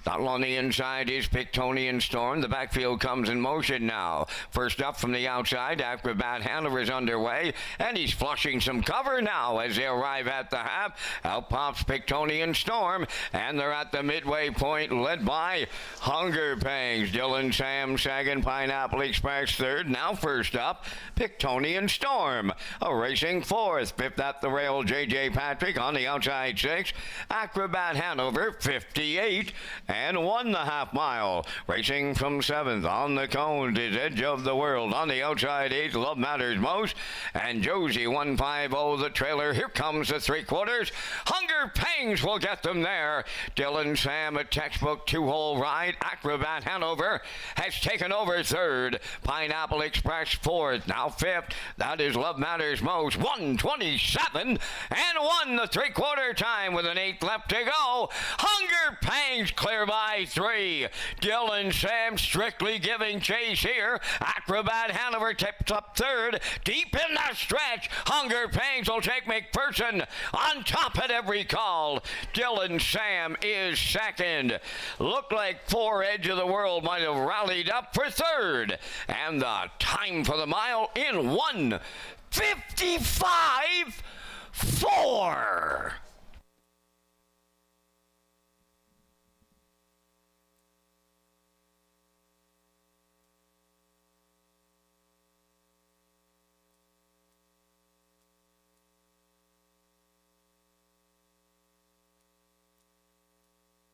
Down on the inside is Pictonian Storm. The backfield comes in motion now. First up from the outside, Acrobat Hanover is underway, and he's flushing some cover now as they arrive at the half. Out pops Pictonian Storm, and they're at the midway point, led by Hunger Pangs. Dylan Sam second, Pineapple Express third. Now first up, Pictonian Storm, racing fourth. Fifth at the rail, J.J. Patrick on the outside six. Acrobat Hanover, 58 and 1 the half mile. Racing from seventh on the cone is Edge of the World. On the outside eighth, Love Matters Most. And Josie 150, the trailer. Here comes the three quarters. Hunger Pangs will get them there. Dylan Sam, a textbook two-hole ride. Acrobat Hanover has taken over third. Pineapple Express fourth. Now fifth, that is Love Matters Most. 127 and 1 the three-quarter time with an eighth left to go. Hunger Pangs clear by 3. Dylan Sam strictly giving chase here. Acrobat Hanover tips up third. Deep in the stretch, Hunger Pangs will take McPherson on top at every call. Dylan Sam is second. Looked like 4 Edge of the World might have rallied up for third. And the time for the mile in 1:55.4.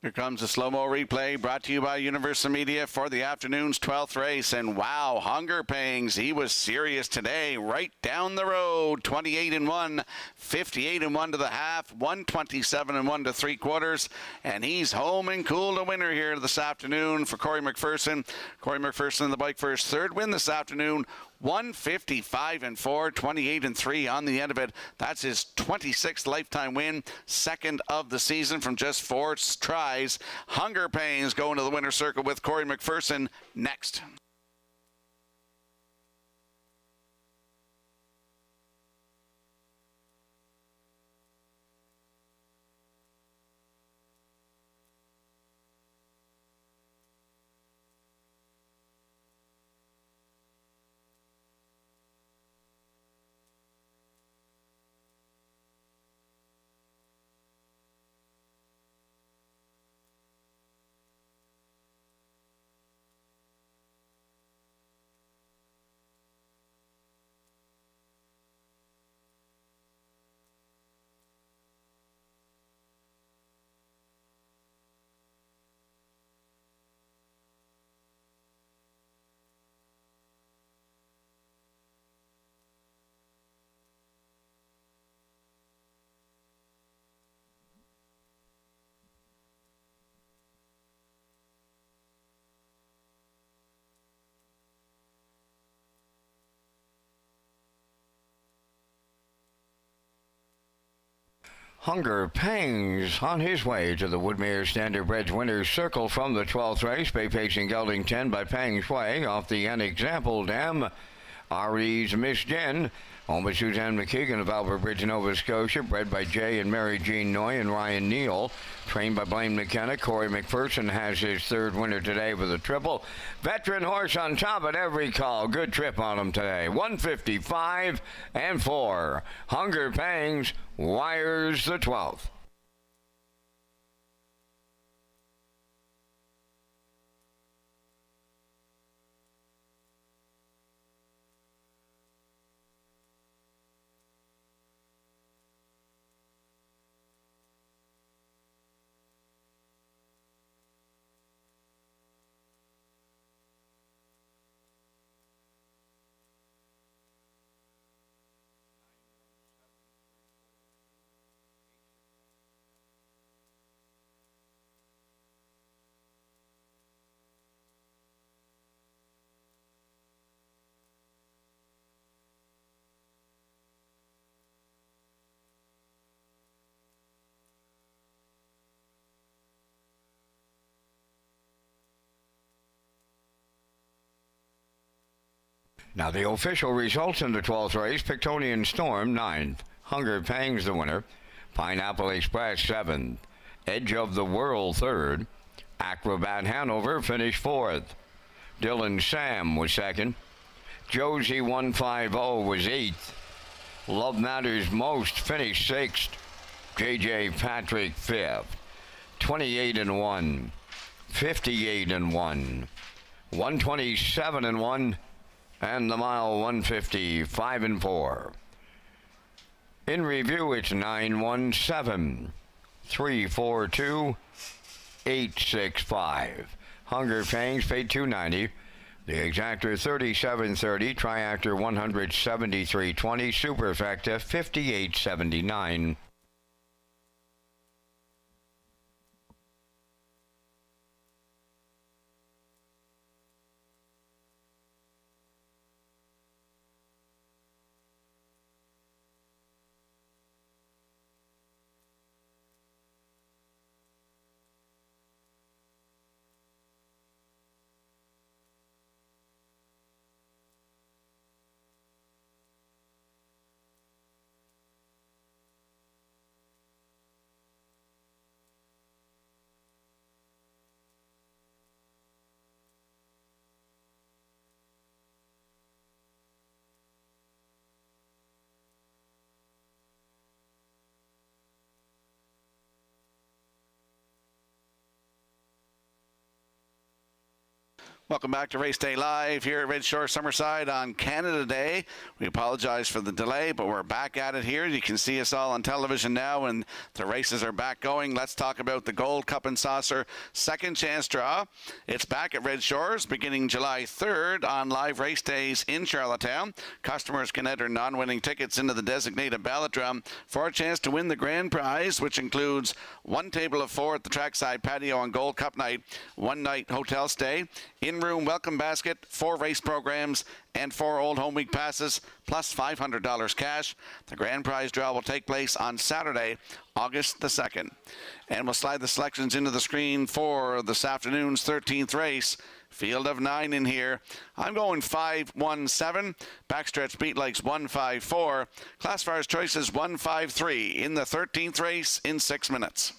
Here comes a slow-mo replay brought to you by Universal Media for the afternoon's 12th race. And wow, Hunger Pangs, he was serious today, right down the road. 28 and 1, 58 and 1 to the half, 127 and 1 to three quarters. And he's home and cool to winner here this afternoon for Corey McPherson. Corey McPherson, the bike for his third win this afternoon. 155 and 4, 28 and 3 on the end of it. That's his 26th lifetime win, second of the season from just 4 tries. Hunger Pangs going to the winner's circle with Corey McPherson next. Hunger Pangs on his way to the Woodmere Standardbred's winner's circle from the 12th race. Bay pacing gelding 10 by Pangs Way off the unexampled Dam. RE's Miss Jen, owned by Suzanne McKeegan of Albert Bridge, Nova Scotia, bred by Jay and Mary Jean Noy and Ryan Neal, trained by Blaine McKenna. Corey McPherson has his third winner today with a triple. Veteran horse on top at every call. Good trip on him today. 155 and 4. Hunger Pangs wires the 12th. Now the official results in the 12th race: Pictonian Storm, 9th. Hunger Pangs, the winner. Pineapple Express, 7th. Edge of the World, 3rd. Acrobat Hanover finished 4th. Dylan Sam was 2nd. Josie 150 was 8th. Love Matters Most finished 6th. JJ Patrick 5th. 28 and 1. 58 and 1. 127 and 1. And the mile 150, 5 and 4. In review, it's 917, 342, 865. Hunger Pangs paid $290. The exactor 37.30, triactor 173.20, superfecta 58.79. Welcome back to Race Day Live here at Red Shore Summerside on Canada Day. We apologize for the delay, but we're back at it here. You can see us all on television now, and the races are back going. Let's talk about the Gold Cup and Saucer second chance draw. It's back at Red Shores beginning July 3rd on live race days in Charlottetown. Customers can enter non-winning tickets into the designated ballot drum for a chance to win the grand prize, which includes one table of 4 at the trackside patio on Gold Cup night, one night hotel stay, in-room welcome basket, 4 race programs, and 4 Old Home Week passes, plus $500 cash. The grand prize draw will take place on Saturday, August the 2nd. And we'll slide the selections into the screen for this afternoon's 13th race. Field of 9 in here. I'm going 5-1-7. Backstretch beat likes 1-5-4. Classifiers choices 1-5-3 in the 13th race in 6 minutes.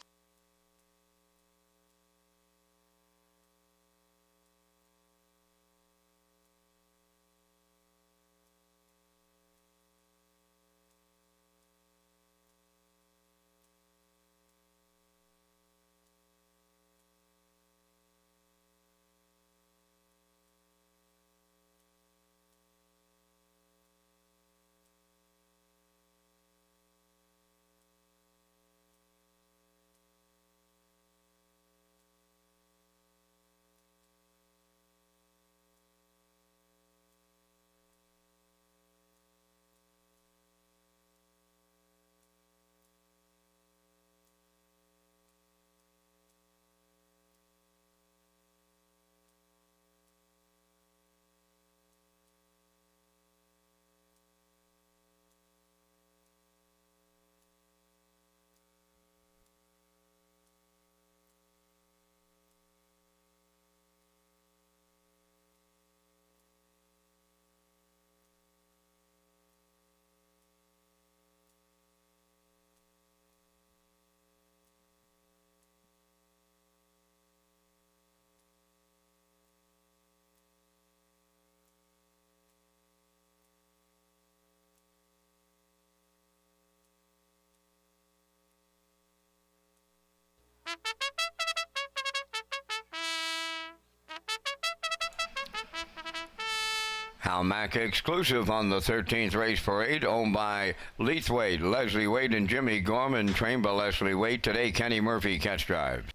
Halmack exclusive on the 13th race parade, owned by Leithwaite, Leslie Wade, and Jimmy Gorman, trained by Leslie Wade. Today, Kenny Murphy catch drives.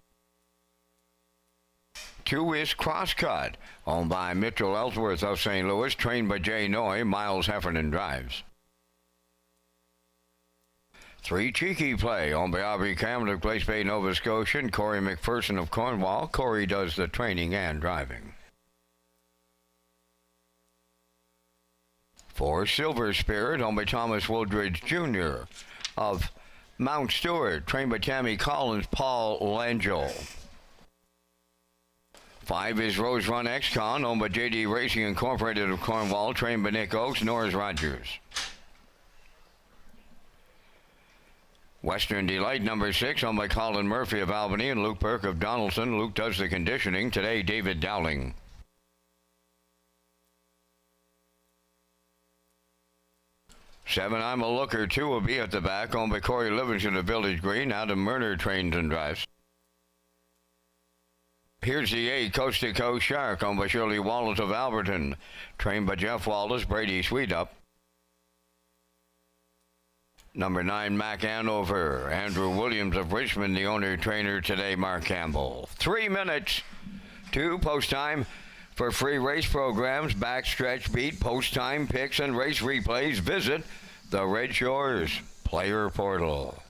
2 is Crosscut, owned by Mitchell Ellsworth of St. Louis, trained by Jay Noy. Miles Heffernan drives. 3 Cheeky Play, owned by Aubrey Cameron of Glace Bay, Nova Scotia, and Corey McPherson of Cornwall. Corey does the training and driving. 4 Silver Spirit, owned by Thomas Woodridge Jr. of Mount Stewart, trained by Tammy Collins, Paul Langell. 5 is Rose Run X-Con, owned by JD Racing Incorporated of Cornwall, trained by Nick Oakes, Norris Rogers. Western Delight, number 6, owned by Colin Murphy of Albany and Luke Burke of Donaldson. Luke does the conditioning. Today, David Dowling. 7, I'm a Looker. 2 will be at the back, owned by Corey Livingston of Village Green. Adam Murner trains and drives. Here's the 8, Coast to Coast Shark, owned by Shirley Wallace of Alberton, trained by Jeff Wallace, Brady Sweetup. Number 9, Mac Anover, Andrew Williams of Richmond, the owner-trainer today, Mark Campbell. 3 minutes to post time. For free race programs, backstretch beat, post-time picks, and race replays, visit the Red Shores Player Portal.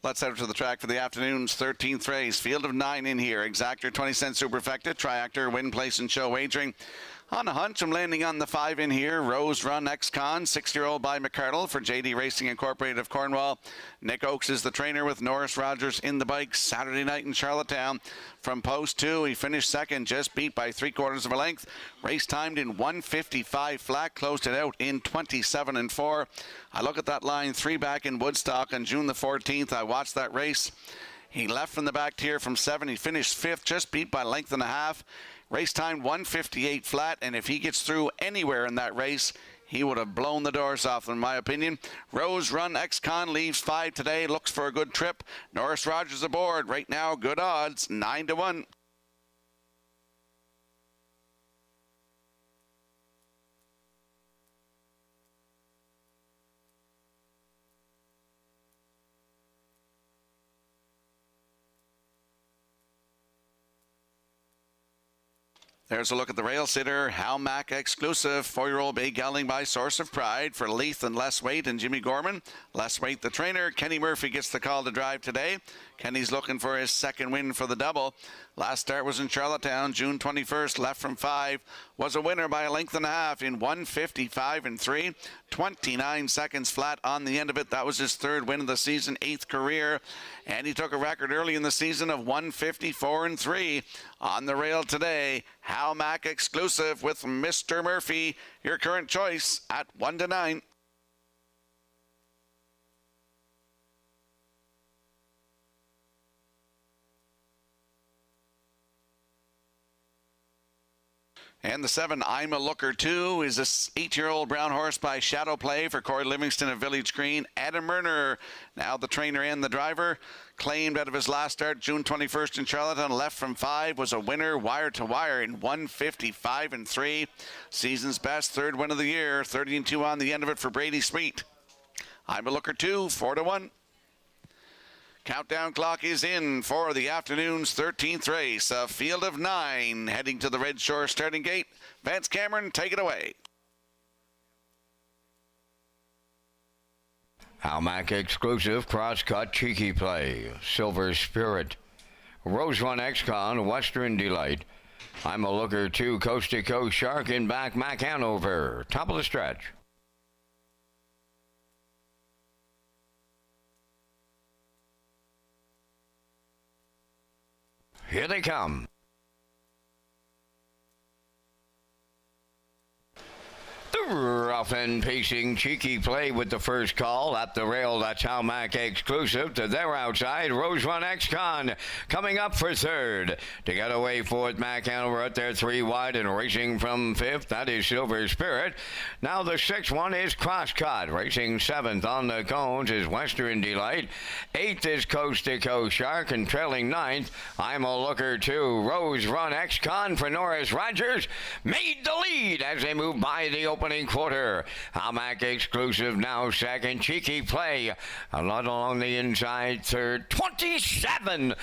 Let's head to the track for the afternoon's 13th race. Field of 9 in here. Exactor, 20-cent superfecta. Triactor, win, place, and show wagering. On a hunch, I'm landing on the 5 in here. Rose Run X-Con, 6-year-old by McCardle for JD Racing Incorporated of Cornwall. Nick Oakes is the trainer with Norris Rogers in the bike Saturday night in Charlottetown. From post 2, he finished second, just beat by 3/4 of a length. Race timed in 1:55 flat, closed it out in 27-4. I look at that line 3 back in Woodstock on June the 14th. I watched that race. He left from the back tier from 7. He finished 5th, just beat by a length and a half. Race time 1:58 flat, and if he gets through anywhere in that race, he would have blown the doors off, in my opinion. Rose Run X-Con leaves 5 today, looks for a good trip. Norris Rogers aboard. Right now, good odds, 9-1. There's a look at the rail sitter, Halmack exclusive, 4-year-old bay gelding by Source of Pride for Leith and Les Waite and Jimmy Gorman. Les Waite, the trainer. Kenny Murphy gets the call to drive today. Kenny's looking for his second win for the double. Last start was in Charlottetown, June 21st, left from 5. Was a winner by a length and a half in 1:55-3. 29 seconds flat on the end of it. That was his 3rd win of the season, 8th career. And he took a record early in the season of 1:54-3. On the rail today, Halmack exclusive with Mr. Murphy. Your current choice at 1-9. And the 7, I'm a Looker 2, is this 8-year-old brown horse by Shadow Play for Corey Livingston of Village Green. Adam Murner, now the trainer and the driver, claimed out of his last start, June 21st in Charlottetown, left from 5, was a winner wire to wire in 1:55-3. Season's best, 3rd win of the year, 30-2 on the end of it for Brady Sweet. I'm a Looker 2, 4-1. Countdown clock is in for the afternoon's 13th race. A field of 9 heading to the Red Shore starting gate. Vance Cameron, take it away. Halmack exclusive, Crosscut, Cheeky Play, Silver Spirit, Rose Run X-Con, Western Delight. I'm a Looker 2, Coast to Coast Shark in back, Mac Hanover. Top of the stretch. Here they come. Rough and pacing, cheeky play with the first call at the rail. That's how Mac exclusive to their outside. Rose Run X-Con coming up for third. To get away fourth, Mac Hanover out there 3 wide and racing from fifth. That is Silver Spirit. Now the sixth one is Crosscut. Racing seventh on the cones is Western Delight. Eighth is Coast to Coast Shark, and trailing ninth, I'm a Looker 2. Rose Run X-Con for Norris Rogers made the lead as they move by the opening quarter. Hamac exclusive now second. Cheeky play a lot along the inside third. 27-3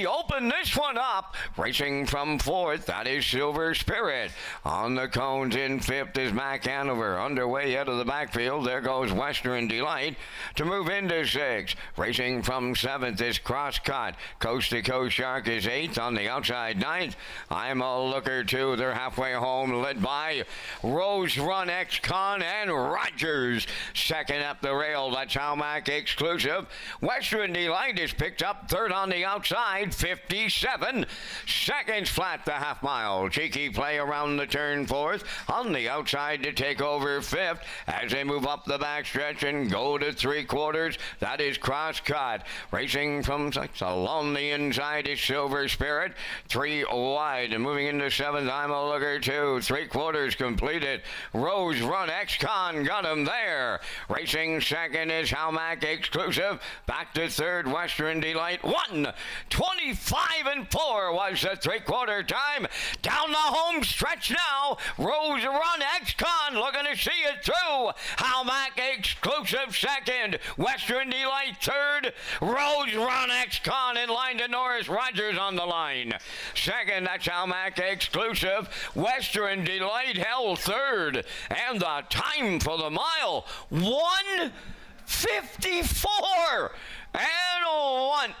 open this one up. Racing from fourth, that is Silver Spirit. On the cones in fifth is Mac Hanover. Underway out of the backfield, there goes Western Delight to move into sixth. Racing from seventh is Crosscut. Coast to Coast Shark is eighth. On the outside ninth, I'm a Looker 2. They're halfway home, led by Rose Run X-Con and Rogers. Second up the rail, that's how Mac exclusive. Western Delight is picked up third on the outside, 57 seconds flat the half mile. Cheeky play around the turn fourth. On the outside to take over fifth as they move up the backstretch and go to 3/4. That is Crosscut. Racing from six along the inside is Silver Spirit. 3 wide and moving into seventh, I'm a Looker 2. 3/4 completed. Rose Run X-Con got him there. Racing second is Hamac exclusive. Back to third, Western Delight. 1:25.4 was the 3/4 time. Down the home stretch now. Rose Run X-Con looking to see it through. Hamac exclusive second. Western Delight third. Rose Run X-Con in line to Norris Rogers on the line. Second, that's Hamac exclusive. Western Delight held third. And the time for the mile, 1:54 and 1.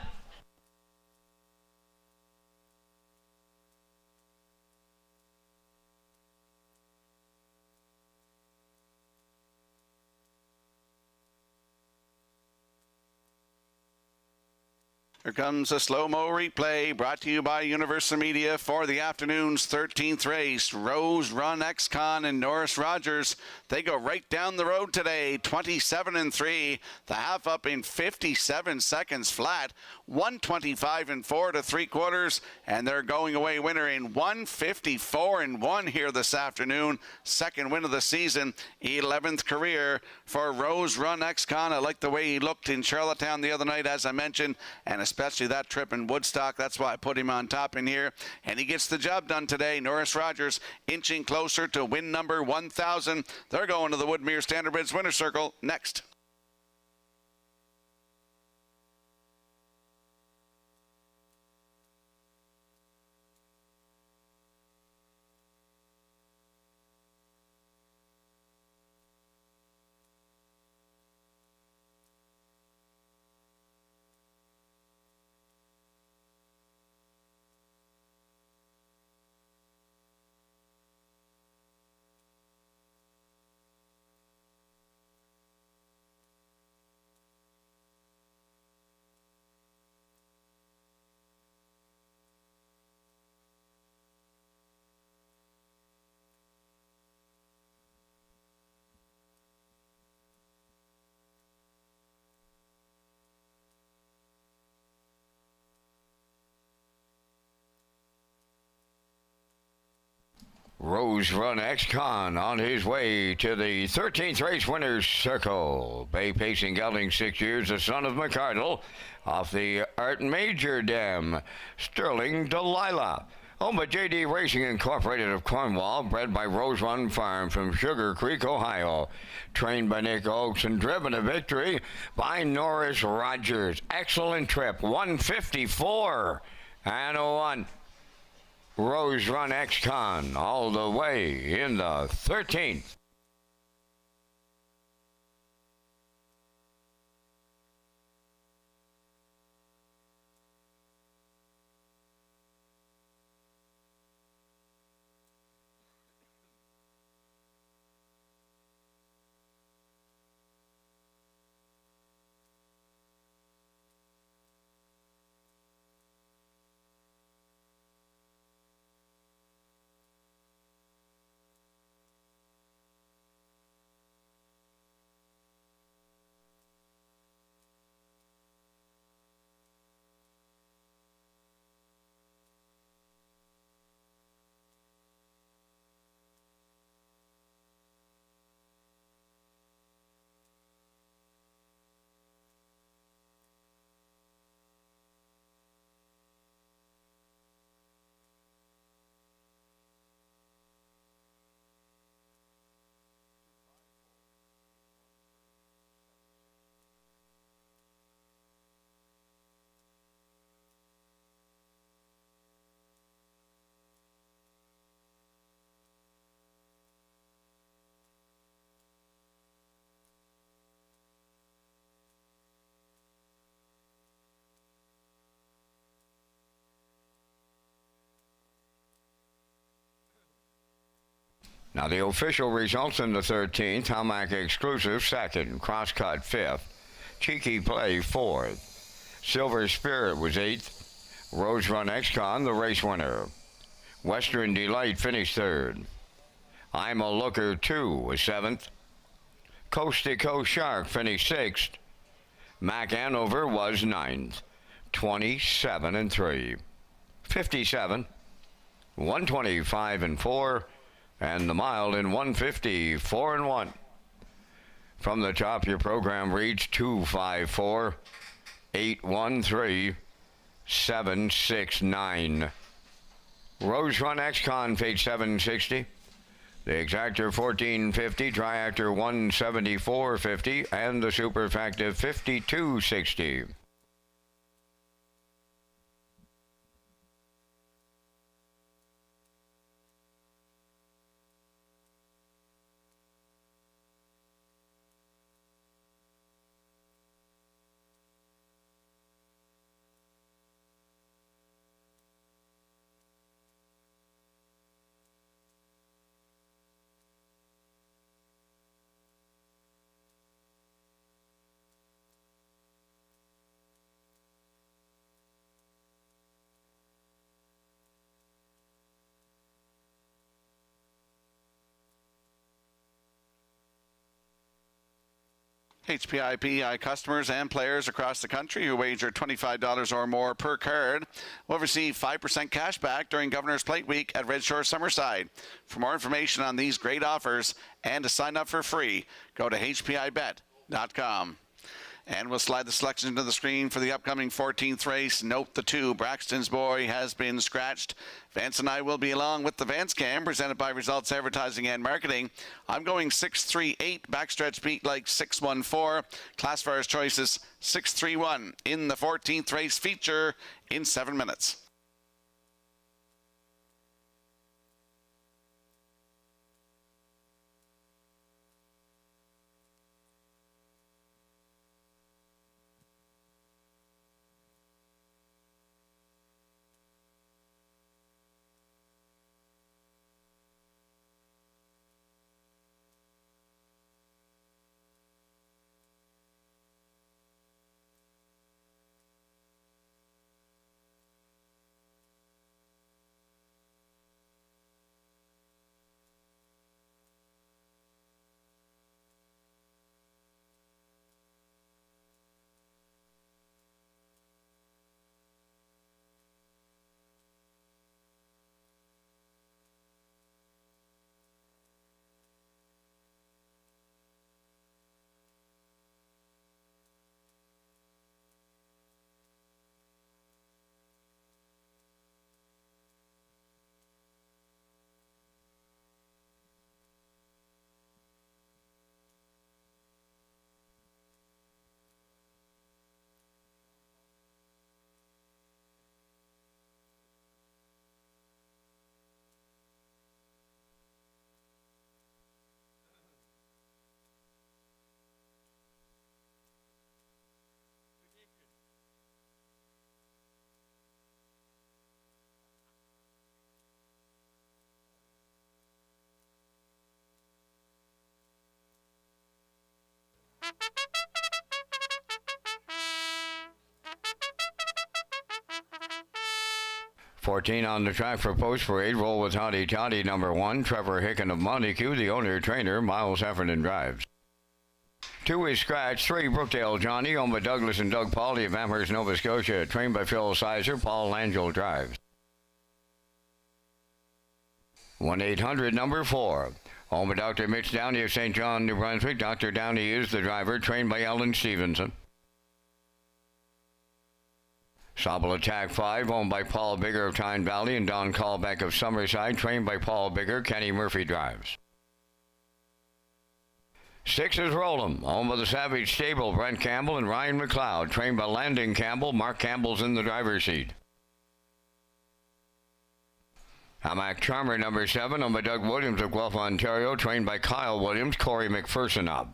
Here comes a slow-mo replay brought to you by Universal Media for the afternoon's 13th race. Rose Run X-Con and Norris Rogers. They go right down the road today, 27-3. The half up in 57 seconds flat. 1:25.4 to 3/4, and they're going away winner in 1:54.1 here this afternoon. Second win of the season, 11th career for Rose Run X-Con. I like the way he looked in Charlottetown the other night, as I mentioned, and especially that trip in Woodstock. That's why I put him on top in here, and he gets the job done today. Norris Rogers inching closer to win number 1,000. They're going to the Woodmere Standard Bridge Winner's Circle next. Rose Run X-Con on his way to the 13th race winner's circle. Bay Pacing gelding, 6 years, the son of McCardle, off the Art Major Dam. Sterling Delilah. Owned by J.D. Racing Incorporated of Cornwall, bred by Rose Run Farm from Sugar Creek, Ohio. Trained by Nick Oakes and driven to victory by Norris Rogers. Excellent trip, 1:54 and 1. Rose Run X-Con all the way in the 13th. Now the official results in the 13th, Hamac Exclusive 2nd, Crosscut 5th, Cheeky Play 4th, Silver Spirit was 8th, Rose Run X-Con the race winner. Western Delight finished 3rd. I'm a Looker 2 was 7th. Coast to Coast Shark finished 6th. Mac Hanover was 9th. 27-3. 57, 125-4, and the Mild in 150, 4-1. From the top, your program reads 254, 813, 769. Rose Run X-Con paid 760. The Exactor 1450, Triactor 174.50, and the Superfactive 52.60. HPI customers and players across the country who wager $25 or more per card will receive 5% cash back during Governor's Plate Week at Red Shores Summerside. For more information on these great offers and to sign up for free, go to hpibet.com. And we'll slide the selection to the screen for the upcoming 14th race. Note the 2, Braxton's Boy, has been scratched. Vance and I will be along with the Vance Cam, presented by Results Advertising and Marketing. I'm going 638, backstretch beat like 614. Classifiers choices 631 in the 14th race feature in 7 minutes. $14 on the track for Post Parade. Roll with Hottie Toddy, number 1. Trevor Hicken of Montague, the owner-trainer. Miles Heffernan drives. 2 is Scratch. 3, Brookdale Johnny, owned by Douglas and Doug Pauley of Amherst, Nova Scotia. Trained by Phil Sizer. Paul Langell drives. 1-800, number 4. Owned by Dr. Mitch Downey of St. John, New Brunswick. Dr. Downey is the driver, trained by Ellen Stevenson. Sobble Attack 5, owned by Paul Bigger of Tyne Valley and Don Callback of Summerside, trained by Paul Bigger. Kenny Murphy drives. 6 is Roll'em, owned by the Savage Stable, Brent Campbell and Ryan McLeod, trained by Landon Campbell. Mark Campbell's in the driver's seat. Hamac Charmer, number 7, owned by Doug Williams of Guelph, Ontario, trained by Kyle Williams, Corey McPherson of.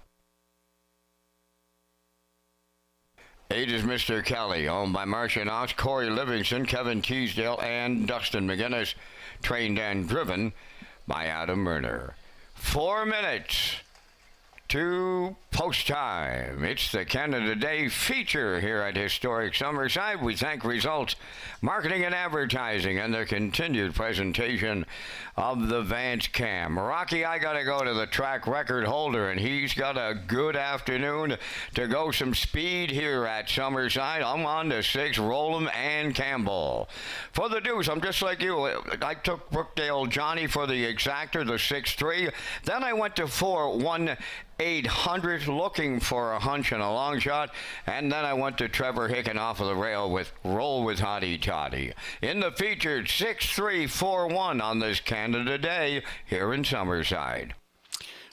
8 is Mr. Kelly, owned by Marcia Knox, Corey Livingston, Kevin Teasdale, and Dustin McGinnis, trained and driven by Adam Murner. 4 minutes to post time. It's the Canada Day feature here at Historic Summerside. We thank Results Marketing and Advertising and their continued presentation of the Vance Cam. Rocky, I got to go to the track record holder, and he's got a good afternoon to go some speed here at Summerside. I'm on to 6, Rollum and Campbell. For the deuce, I'm just like you. I took Brookdale Johnny for the exactor, the 6-3. Then I went to 4, 1-800, looking for a hunch and a long shot, and then I went to Trevor Hicken off of the rail with Roll with Hottie Toddy. In the featured 6-3-4-1 on this Canada Day here in Summerside.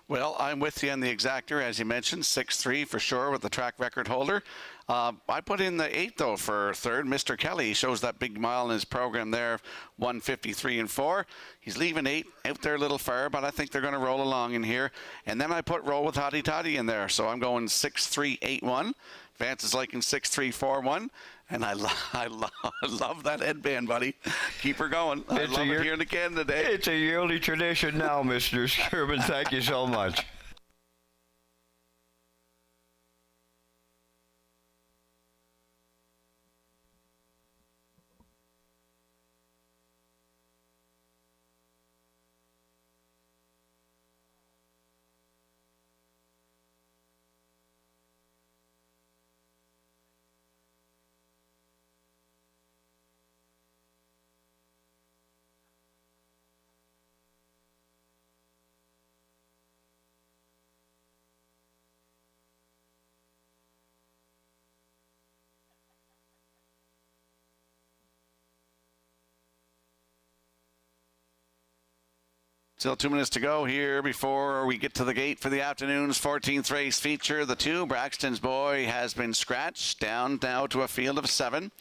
Well, I'm with you on the exactor, as you mentioned, 6-3 for sure with the track record holder. I put in the 8, though, for third. Mr. Kelly shows that big mile in his program there, 153-4. He's leaving 8 out there a little far, but I think they're going to roll along in here. And then I put Roll with Hottie Toddy in there, so I'm going 6-3-8-1. Vance is liking 6-3-4-1. And I love that headband, buddy. Keep her going. I love it here in the Canada Day. It's a yearly tradition now, Mr. Sherman. Thank you so much. Still 2 minutes to go here before we get to the gate for the afternoon's 14th race feature. The 2, Braxton's Boy, has been scratched down now to a field of 7.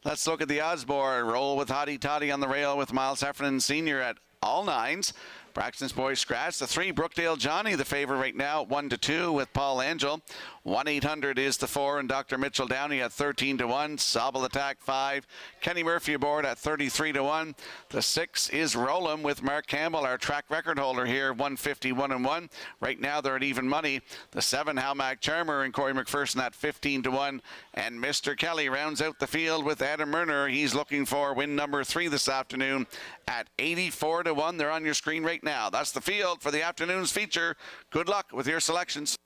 Let's look at the odds board. Roll with Hottie Toddy on the rail with Miles Heffernan Sr. at all 9s. Braxton's Boy scratched. The 3, Brookdale Johnny, the favorite right now, 1-2 with Paul Angel. 1-800 is the 4, and Dr. Mitchell Downey at 13-1. Sobble Attack 5. Kenny Murphy aboard at 33-1. The 6 is Rollum with Mark Campbell, our track record holder here, 151-1. Right now they're at even money. The 7, Halmac Charmer and Corey McPherson at 15-1. And Mr. Kelly rounds out the field with Adam Murner. He's looking for win number 3 this afternoon at 84-1. They're on your screen right now. That's the field for the afternoon's feature. Good luck with your selections.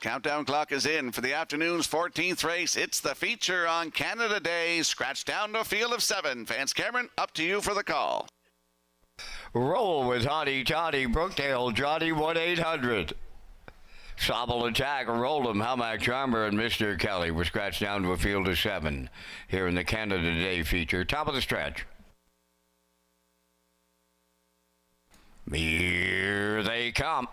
Countdown clock is in for the afternoon's 14th race. It's the feature on Canada Day. Scratch down to a field of 7. Vance Cameron, up to you for the call. Roll with Hottie Toddy, Brookdale Johnny, 1-800. Sobble Attack, Rollum, Halmac Charmer, and Mr. Kelly were scratched down to a field of 7 here in the Canada Day feature. Top of the stretch. Here they come.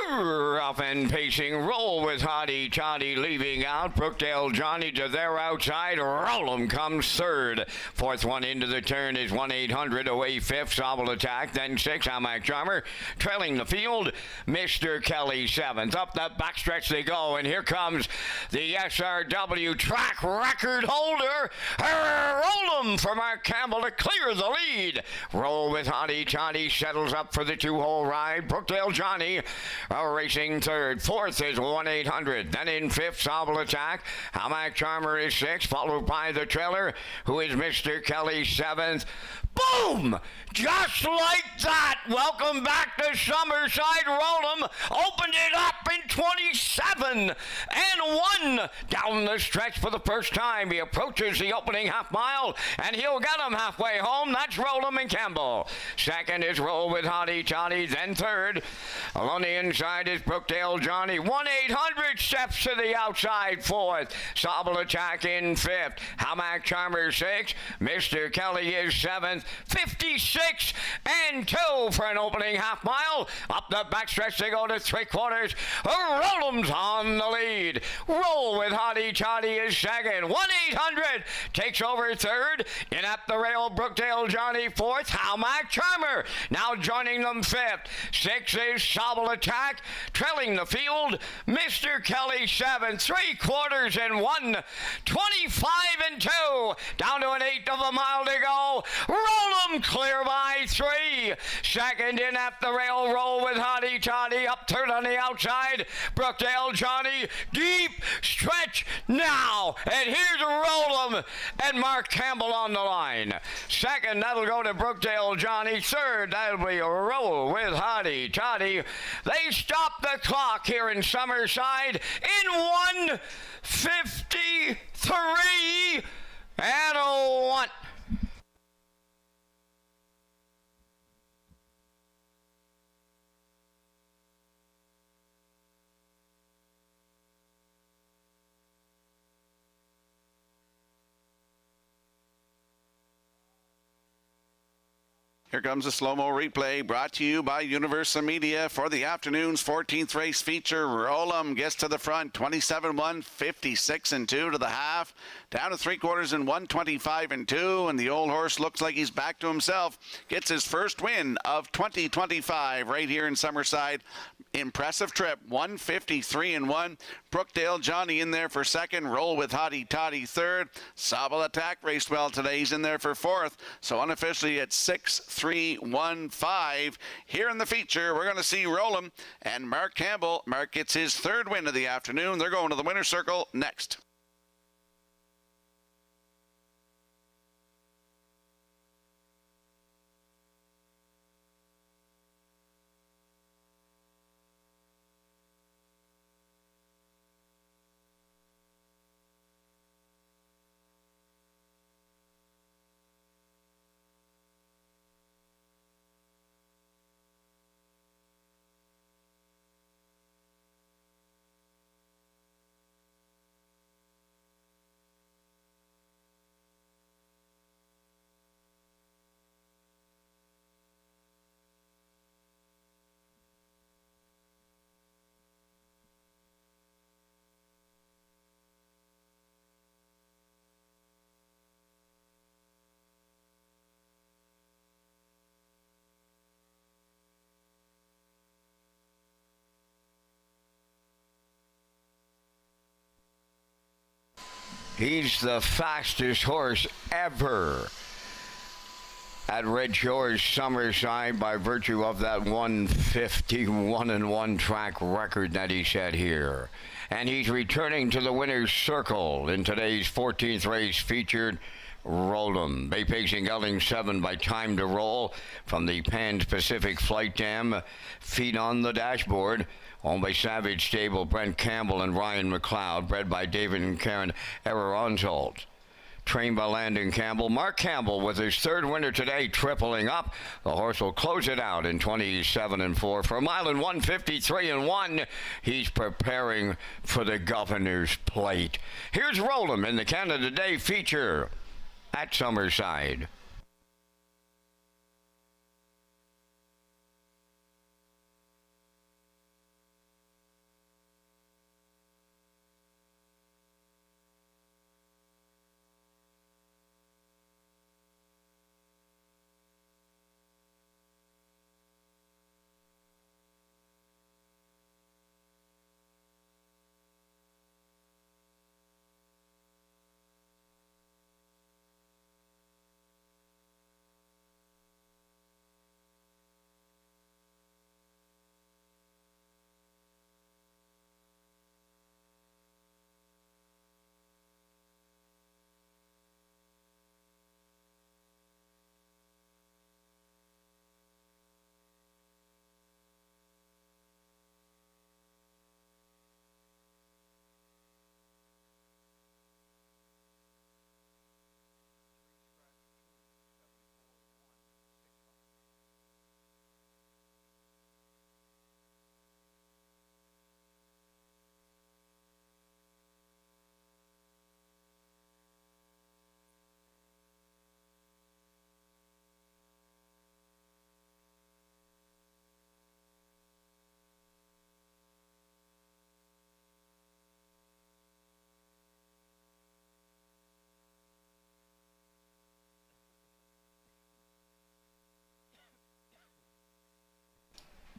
Rough and pacing, Roll with Hottie Toddy leaving out. Brookdale Johnny to their outside. Rollum comes 3rd. 4th one into the turn is 1-800 away 5th. Sobble Attack, then 6. Halmac Charmer trailing the field. Mr. Kelly 7th. Up the backstretch they go, and here comes the SRW track record holder. Rollum for Mark Campbell to clear the lead. Roll with Hottie Toddy settles up for the 2-hole ride. Brookdale Johnny racing 3rd. 4th is 1-800. Then in 5th, Sobble Attack. Halmac Charmer is 6th, followed by the trailer, who is Mr. Kelly 7th. Boom! Just like that. Welcome back to Summerside. Roll'em opened it up in 27 and 1 down the stretch for the first time. He approaches the opening half mile, and he'll get him halfway home. That's Roll'em and Campbell. Second is Roll with Hottie Toddy. Then third. Along the inside is Brookdale Johnny. 1-800 steps to the outside. Fourth. Sobble Attack in fifth. Hamac Charmer sixth. Mr. Kelly is seventh. 56 and 2 for an opening half mile. Up the backstretch they go to three-quarters. Roll'em's on the lead. Roll with Hottie Toddy is second. 1-800 takes over third. In at the rail, Brookdale Johnny fourth. Hamac Charmer now joining them fifth. Six is Sobble Attack. Trailing the field, Mr. Kelly seventh. Three-quarters and 1. 25 and 2. Down to an eighth of a mile to go. Roll'em clear by 3. Second in at the rail, Roll with Hottie Toddy. Up third on the outside, Brookdale Johnny. Deep stretch now. And here's Roll'em and Mark Campbell on the line. Second, that'll go to Brookdale Johnny. Third, that'll be a Roll with Hottie Toddy. They stop the clock here in Summerside in 1:53 and a 1. Here comes a slow-mo replay brought to you by Universal Media for the afternoon's 14th race feature. Roll'em gets to the front, 27-1, 56 and 2 to the half, down to three-quarters and 125 and 2, and the old horse looks like he's back to himself. Gets his first win of 2025 right here in Summerside. Impressive trip, 153 and 1. Brookdale Johnny in there for second. Roll with Hottie Toddy third. Sobble Attack raced well today. He's in there for fourth. So unofficially at 6-3-1-5. Here in the feature, we're going to see Roll'em and Mark Campbell. Mark gets his third win of the afternoon. They're going to the winner's circle next. He's the fastest horse ever at Red Shores Summerside by virtue of that 151-1 track record that he set here. And he's returning to the winner's circle in today's 14th race featured. Roll'em. Bay Pigs and Gelding 7 by Time to Roll from the Pan Pacific Flight Dam. Feet on the dashboard. Owned by Savage Stable, Brent Campbell and Ryan McLeod. Bred by David and Karen Ereronzold. Trained by Landon Campbell. Mark Campbell with his third winner today, tripling up. The horse will close it out in 27 and 4 for a mile in 153 and 1. He's preparing for the Governor's Plate. Here's Roll'em in the Canada Day feature at Summerside.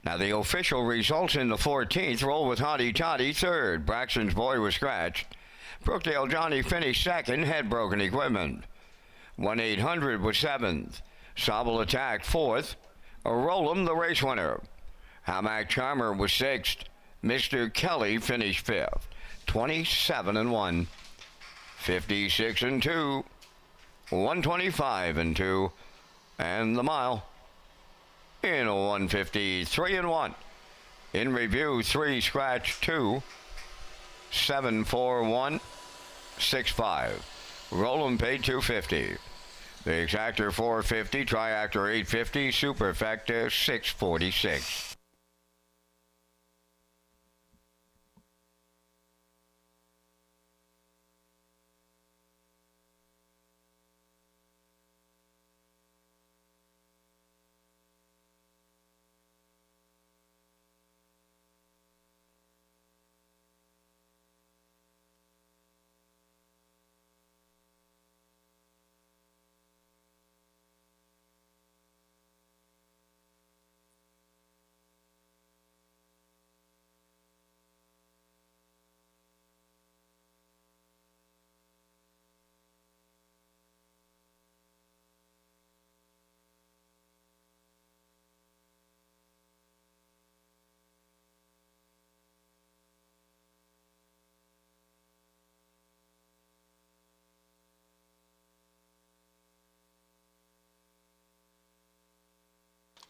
Now the official results in the 14th, Roll with Hottie Toddy third. Braxton's Boy was scratched. Brookdale Johnny finished second, had broken equipment. 1-800 was seventh. Sobel Attack fourth. Rollum the race winner. Hamac Charmer was sixth. Mr. Kelly finished fifth. 27-1. 56-2. 125-2. And the mile in 153-1. In review, 3 scratch 2. 7-4-1. 6-5. Rollum paid $250. The Exactor $450, Triactor $850, Superfecta $646.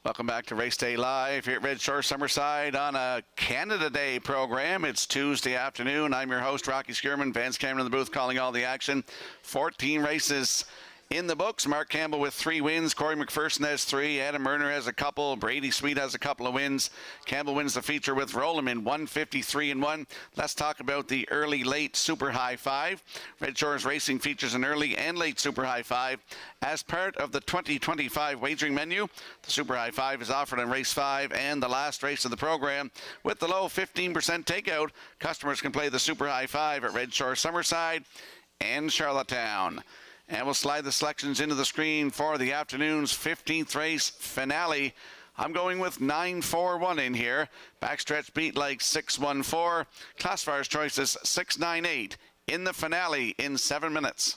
Welcome back to Race Day Live here at Red Shore Summerside on a Canada Day program. It's Tuesday afternoon. I'm your host, Rocky Skierman. Vance Cameron in the booth calling all the action. 14 races in the books. Mark Campbell with 3 wins. Corey McPherson has 3. Adam Murner has a couple. Brady Sweet has a couple of wins. Campbell wins the feature with Rollum in 153-1. Let's talk about the early late Super High 5. Red Shores Racing features an early and late Super High 5 as part of the 2025 wagering menu. The Super High 5 is offered on race 5 and the last race of the program. With the low 15% takeout, customers can play the Super High 5 at Red Shore Summerside and Charlottetown. And we'll slide the selections into the screen for the afternoon's 15th race finale. I'm going with 941 in here. Backstretch beat like 614. Classifier's choice is 698 in the finale in 7 minutes.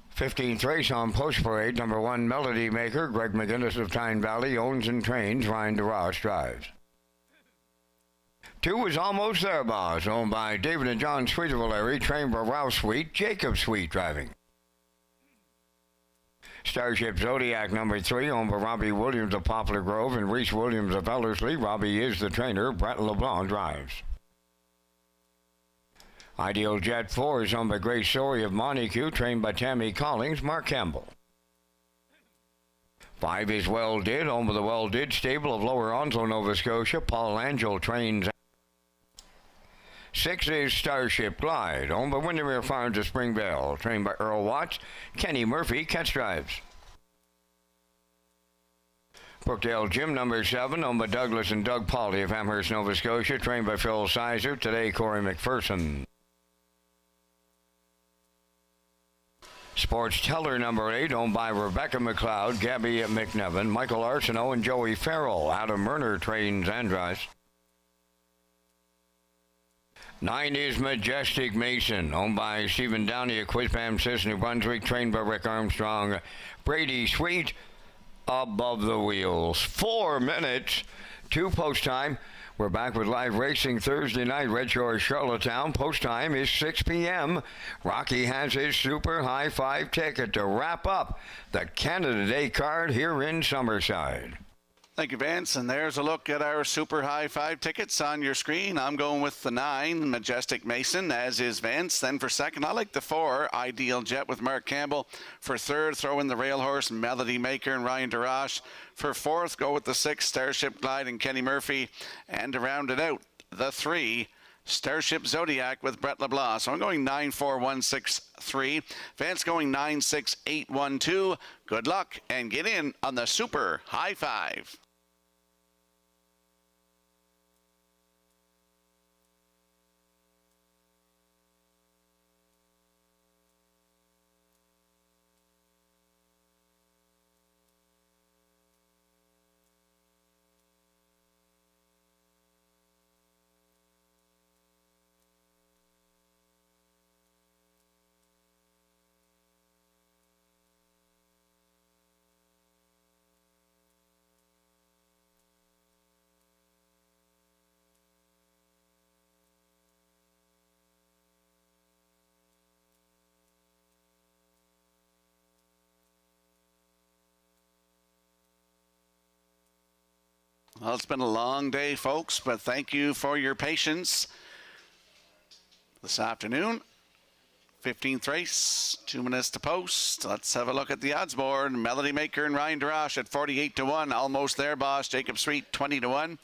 Fifteenth race on Post Parade, number 1 Melody Maker. Greg McGinnis of Tyne Valley owns and trains. Ryan DeRoss drives. 2 is Almost There, Boss, owned by David and John Sweetervillery, trained by Ralph Sweet, Jacob Sweet driving. Starship Zodiac, number 3, owned by Robbie Williams of Poplar Grove and Reese Williams of Ellerslie. Robbie is the trainer. Brett LeBlanc drives. Ideal Jet 4 is owned by Grace Story of Montague, trained by Tammy Collins. Mark Campbell. 5 is Well Did, owned by the Well Did stable of Lower Onslow, Nova Scotia. Paul Angel trains. 6 is Starship Glide, owned by Windermere Farms of Springvale, trained by Earl Watts. Kenny Murphy catch drives. Brookdale Gym number 7, owned by Douglas and Doug Pauly of Amherst, Nova Scotia, trained by Phil Sizer. Today, Corey McPherson. Sports Teller number 8, owned by Rebecca McLeod, Gabby McNevin, Michael Arsenault, and Joey Farrell. Adam Murner trains and drives. 9 is Majestic Mason, owned by Stephen Downey of Quispamsis, New Brunswick, trained by Rick Armstrong. Brady Sweet, above the wheels. 4 minutes to post time. We're back with live racing Thursday night, Red Shores, Charlottetown. Post time is 6 p.m. Rocky has his Super High 5 ticket to wrap up the Canada Day card here in Summerside. Thank you, Vance. And there's a look at our Super High 5 tickets on your screen. I'm going with the 9, Majestic Mason, as is Vance. Then for second, I like the 4, Ideal Jet with Mark Campbell. For third, throw in the Rail Horse, Melody Maker and Ryan Darash. For fourth, go with the 6, Starship Glide and Kenny Murphy. And to round it out, the 3, Starship Zodiac with Brett LeBlanc. So I'm going 9-4-1-6-3. Vance going 9-6-8-1-2. Good luck and get in on the Super High 5. Well, it's been a long day, folks, but thank you for your patience this afternoon. 15th race, 2 minutes to post. Let's have a look at the odds board. Melody Maker and Ryan Darash at 48-1. Almost there, boss. Jacob Sweet, 20-1.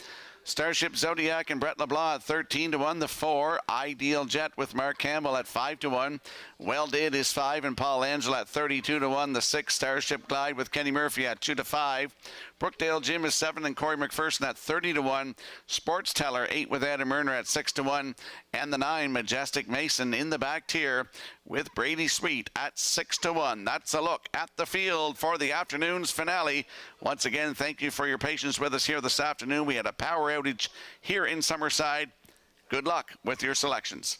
Starship Zodiac and Brett LeBlanc at 13-1. The 4, Ideal Jet with Mark Campbell at 5-1. Well Did is 5 and Paul Angela at 32-1. The 6, Starship Glide with Kenny Murphy at 2-5. Brookdale Gym is 7 and Corey McPherson at 30-1. Sports Teller 8 with Adam Murner at 6-1. And the 9, Majestic Mason in the back tier with Brady Sweet at 6-1. That's a look at the field for the afternoon's finale. Once again, thank you for your patience with us here this afternoon. We had a power outage here in Summerside. Good luck with your selections.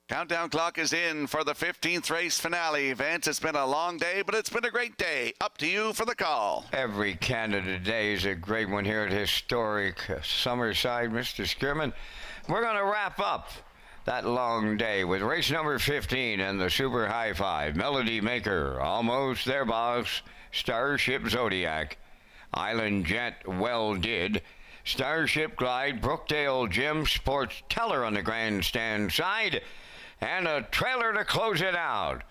Countdown clock is in for the 15th race finale. Vance, it's been a long day, but it's been a great day. Up to you for the call. Every Canada Day is a great one here at historic Summerside, Mr. Skirman. We're going to wrap up that long day with race number 15 and the Super High Five. Melody Maker, Almost Their Boss, Starship Zodiac, Island Jet, Well Did, Starship Glide, Brookdale Gym, Sports Teller on the grandstand side, and a trailer to close it out,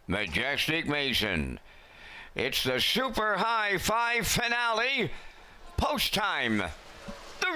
Majestic Mason. It's the Super High Five finale, post time.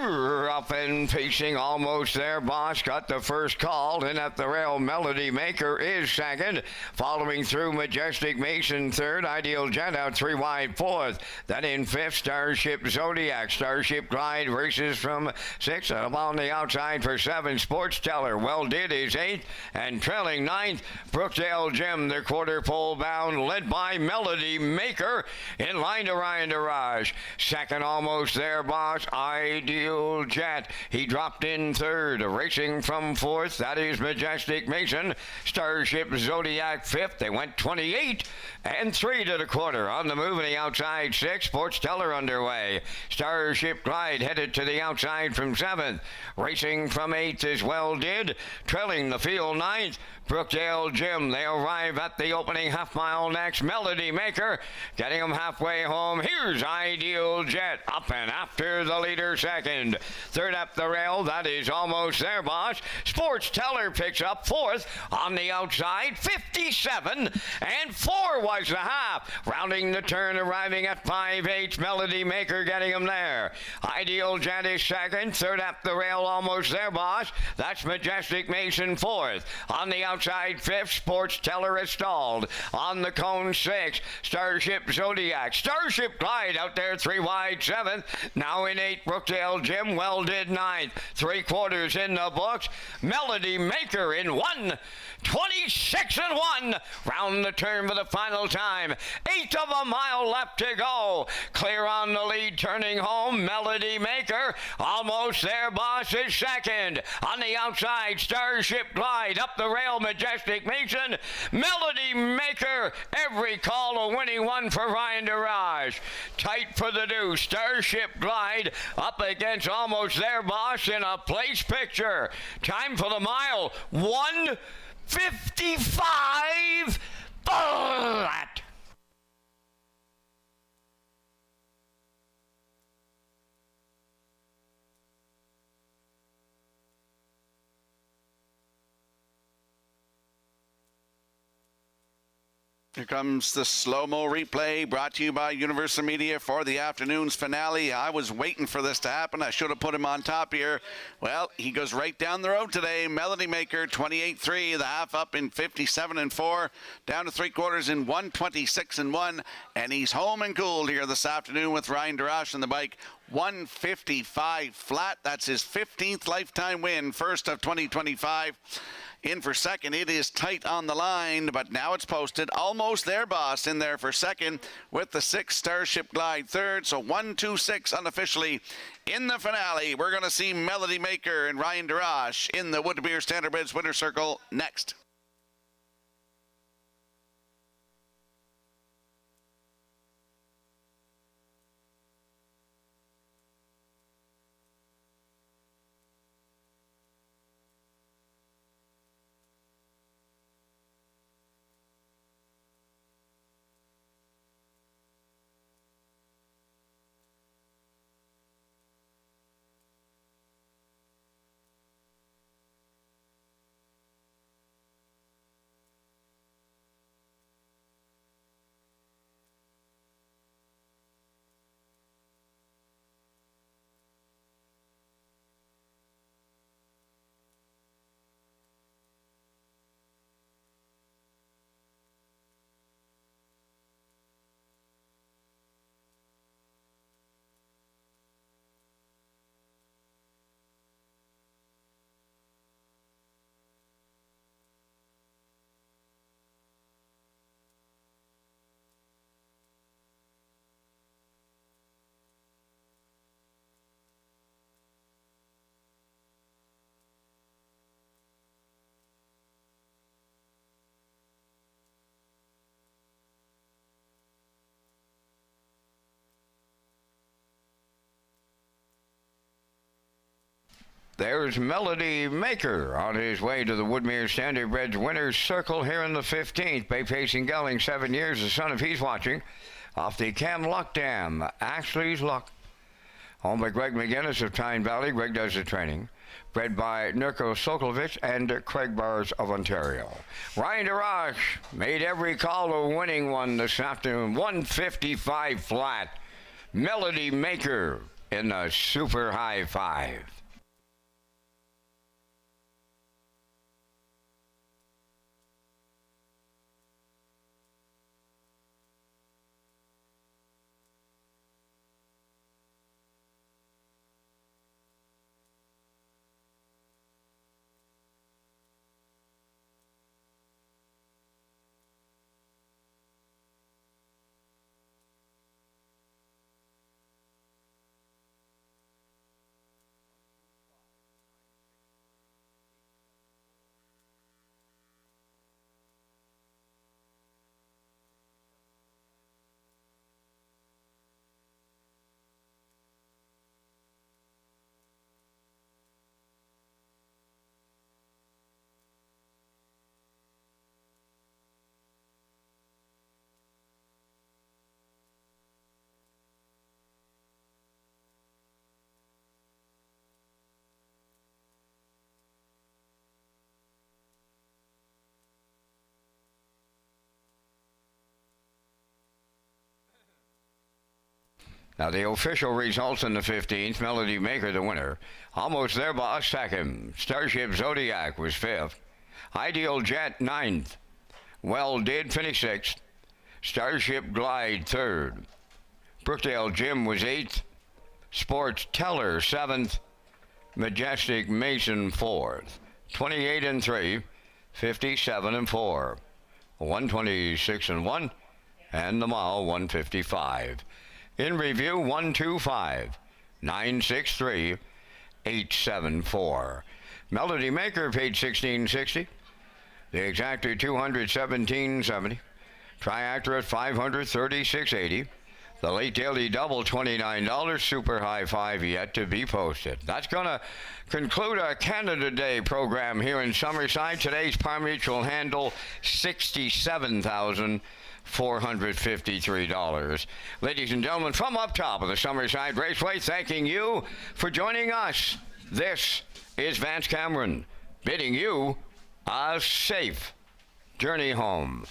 Up and pacing, Almost There Boss got the first call, and at the rail, Melody Maker is second. Following through, Majestic Mason third, Ideal Jet out 3 wide fourth. Then in fifth, Starship Zodiac. Starship Glide races from sixth, and on the outside for 7, Sports Teller. Well Did is eighth, and trailing ninth, Brookdale Gym, the quarter pole bound, led by Melody Maker. In line to Ryan DeRage. Second, Almost There Boss, Ideal Jet. He dropped in third. Racing from fourth, that is Majestic Mason. Starship Zodiac fifth. They went 28 and 3 to the quarter. On the move in the outside 6, Sports Teller underway. Starship Glide headed to the outside from 7th. Racing from 8th as Well Did. Trailing the field 9th, Brookdale Gym. They arrive at the opening half mile next. Melody Maker getting them halfway home. Here's Ideal Jet up and after the leader second. Third up the rail, that is Almost There Boss. Sports Teller picks up fourth on the outside, 57 and 4 was the half. Rounding the turn, arriving at 5/8, Melody Maker getting them there. Ideal Jet is second. Third up the rail, Almost There Boss. That's Majestic Mason fourth. On the outside fifth, Sports Teller is stalled. On the cone 6, Starship Zodiac. Starship Glide out there 3 wide 7th. Now in 8, Brookdale Gym. Well Did 9th. 3/4 in the books. Melody Maker in 1:26 and 1. Round the turn for the final time. 1/8 of a mile left to go. Clear on the lead, turning home. Melody Maker. Almost There Boss is second. On the outside, Starship Glide. Up the rail, Majestic Mason. Melody Maker. Every call a winning one for Ryan DeRage. Tight for the deuce. Starship Glide up against Almost There Boss in a place picture. Time for the mile. 1:55. Flat. Here comes the slow-mo replay brought to you by Universal Media for the afternoon's finale. I was waiting for this to happen. I should have put him on top here. Well, he goes right down the road today. Melody Maker, 28-3, the half up in 57 and 4, down to 3/4 in 1:26 and 1, and he's home and cooled here this afternoon with Ryan DeRage on the bike. 1:55 flat. That's his 15th lifetime win, first of 2025. In for second, it is tight on the line, but now it's posted. Almost There Boss in there for second with the 6 Starship Glide third. So 1-2-6 unofficially in the finale. We're going to see Melody Maker and Ryan DeRage in the Wood Beer Standardbridge Winner Circle next. There's Melody Maker on his way to the Woodmere Standardbred's winner's circle here in the 15th. Bay facing Gelling, 7 years, the son of he's watching. Off the Cam Luck Dam, Ashley's Luck. Owned by Greg McGinnis of Tyne Valley. Greg does the training. Bred by Nurko Sokolovich and Craig Bars of Ontario. Ryan DeRoche made every call to winning one this afternoon. 155 flat. Melody Maker in the super high five. Now the official results in the 15th, Melody Maker the winner. Almost there, boss, second. Starship Zodiac was 5th. Ideal Jet 9th. Well Did finish 6th. Starship Glide 3rd. Brookdale Jim was 8th. Sports Teller 7th. Majestic Mason 4th. 28 and 3. 57 and 4. 126 and 1. And the mile 155. In review, 125 963 874. Melody Maker paid $16.60. The exactor $217.70. Triactor at $536.80. The late daily double $29. Super high five yet to be posted. That's going to conclude our Canada Day program here in Summerside. Today's Par Mutual handle $67,453. Ladies and gentlemen, from up top of the Summerside Raceway, thanking you for joining us. This is Vance Cameron bidding you a safe journey home.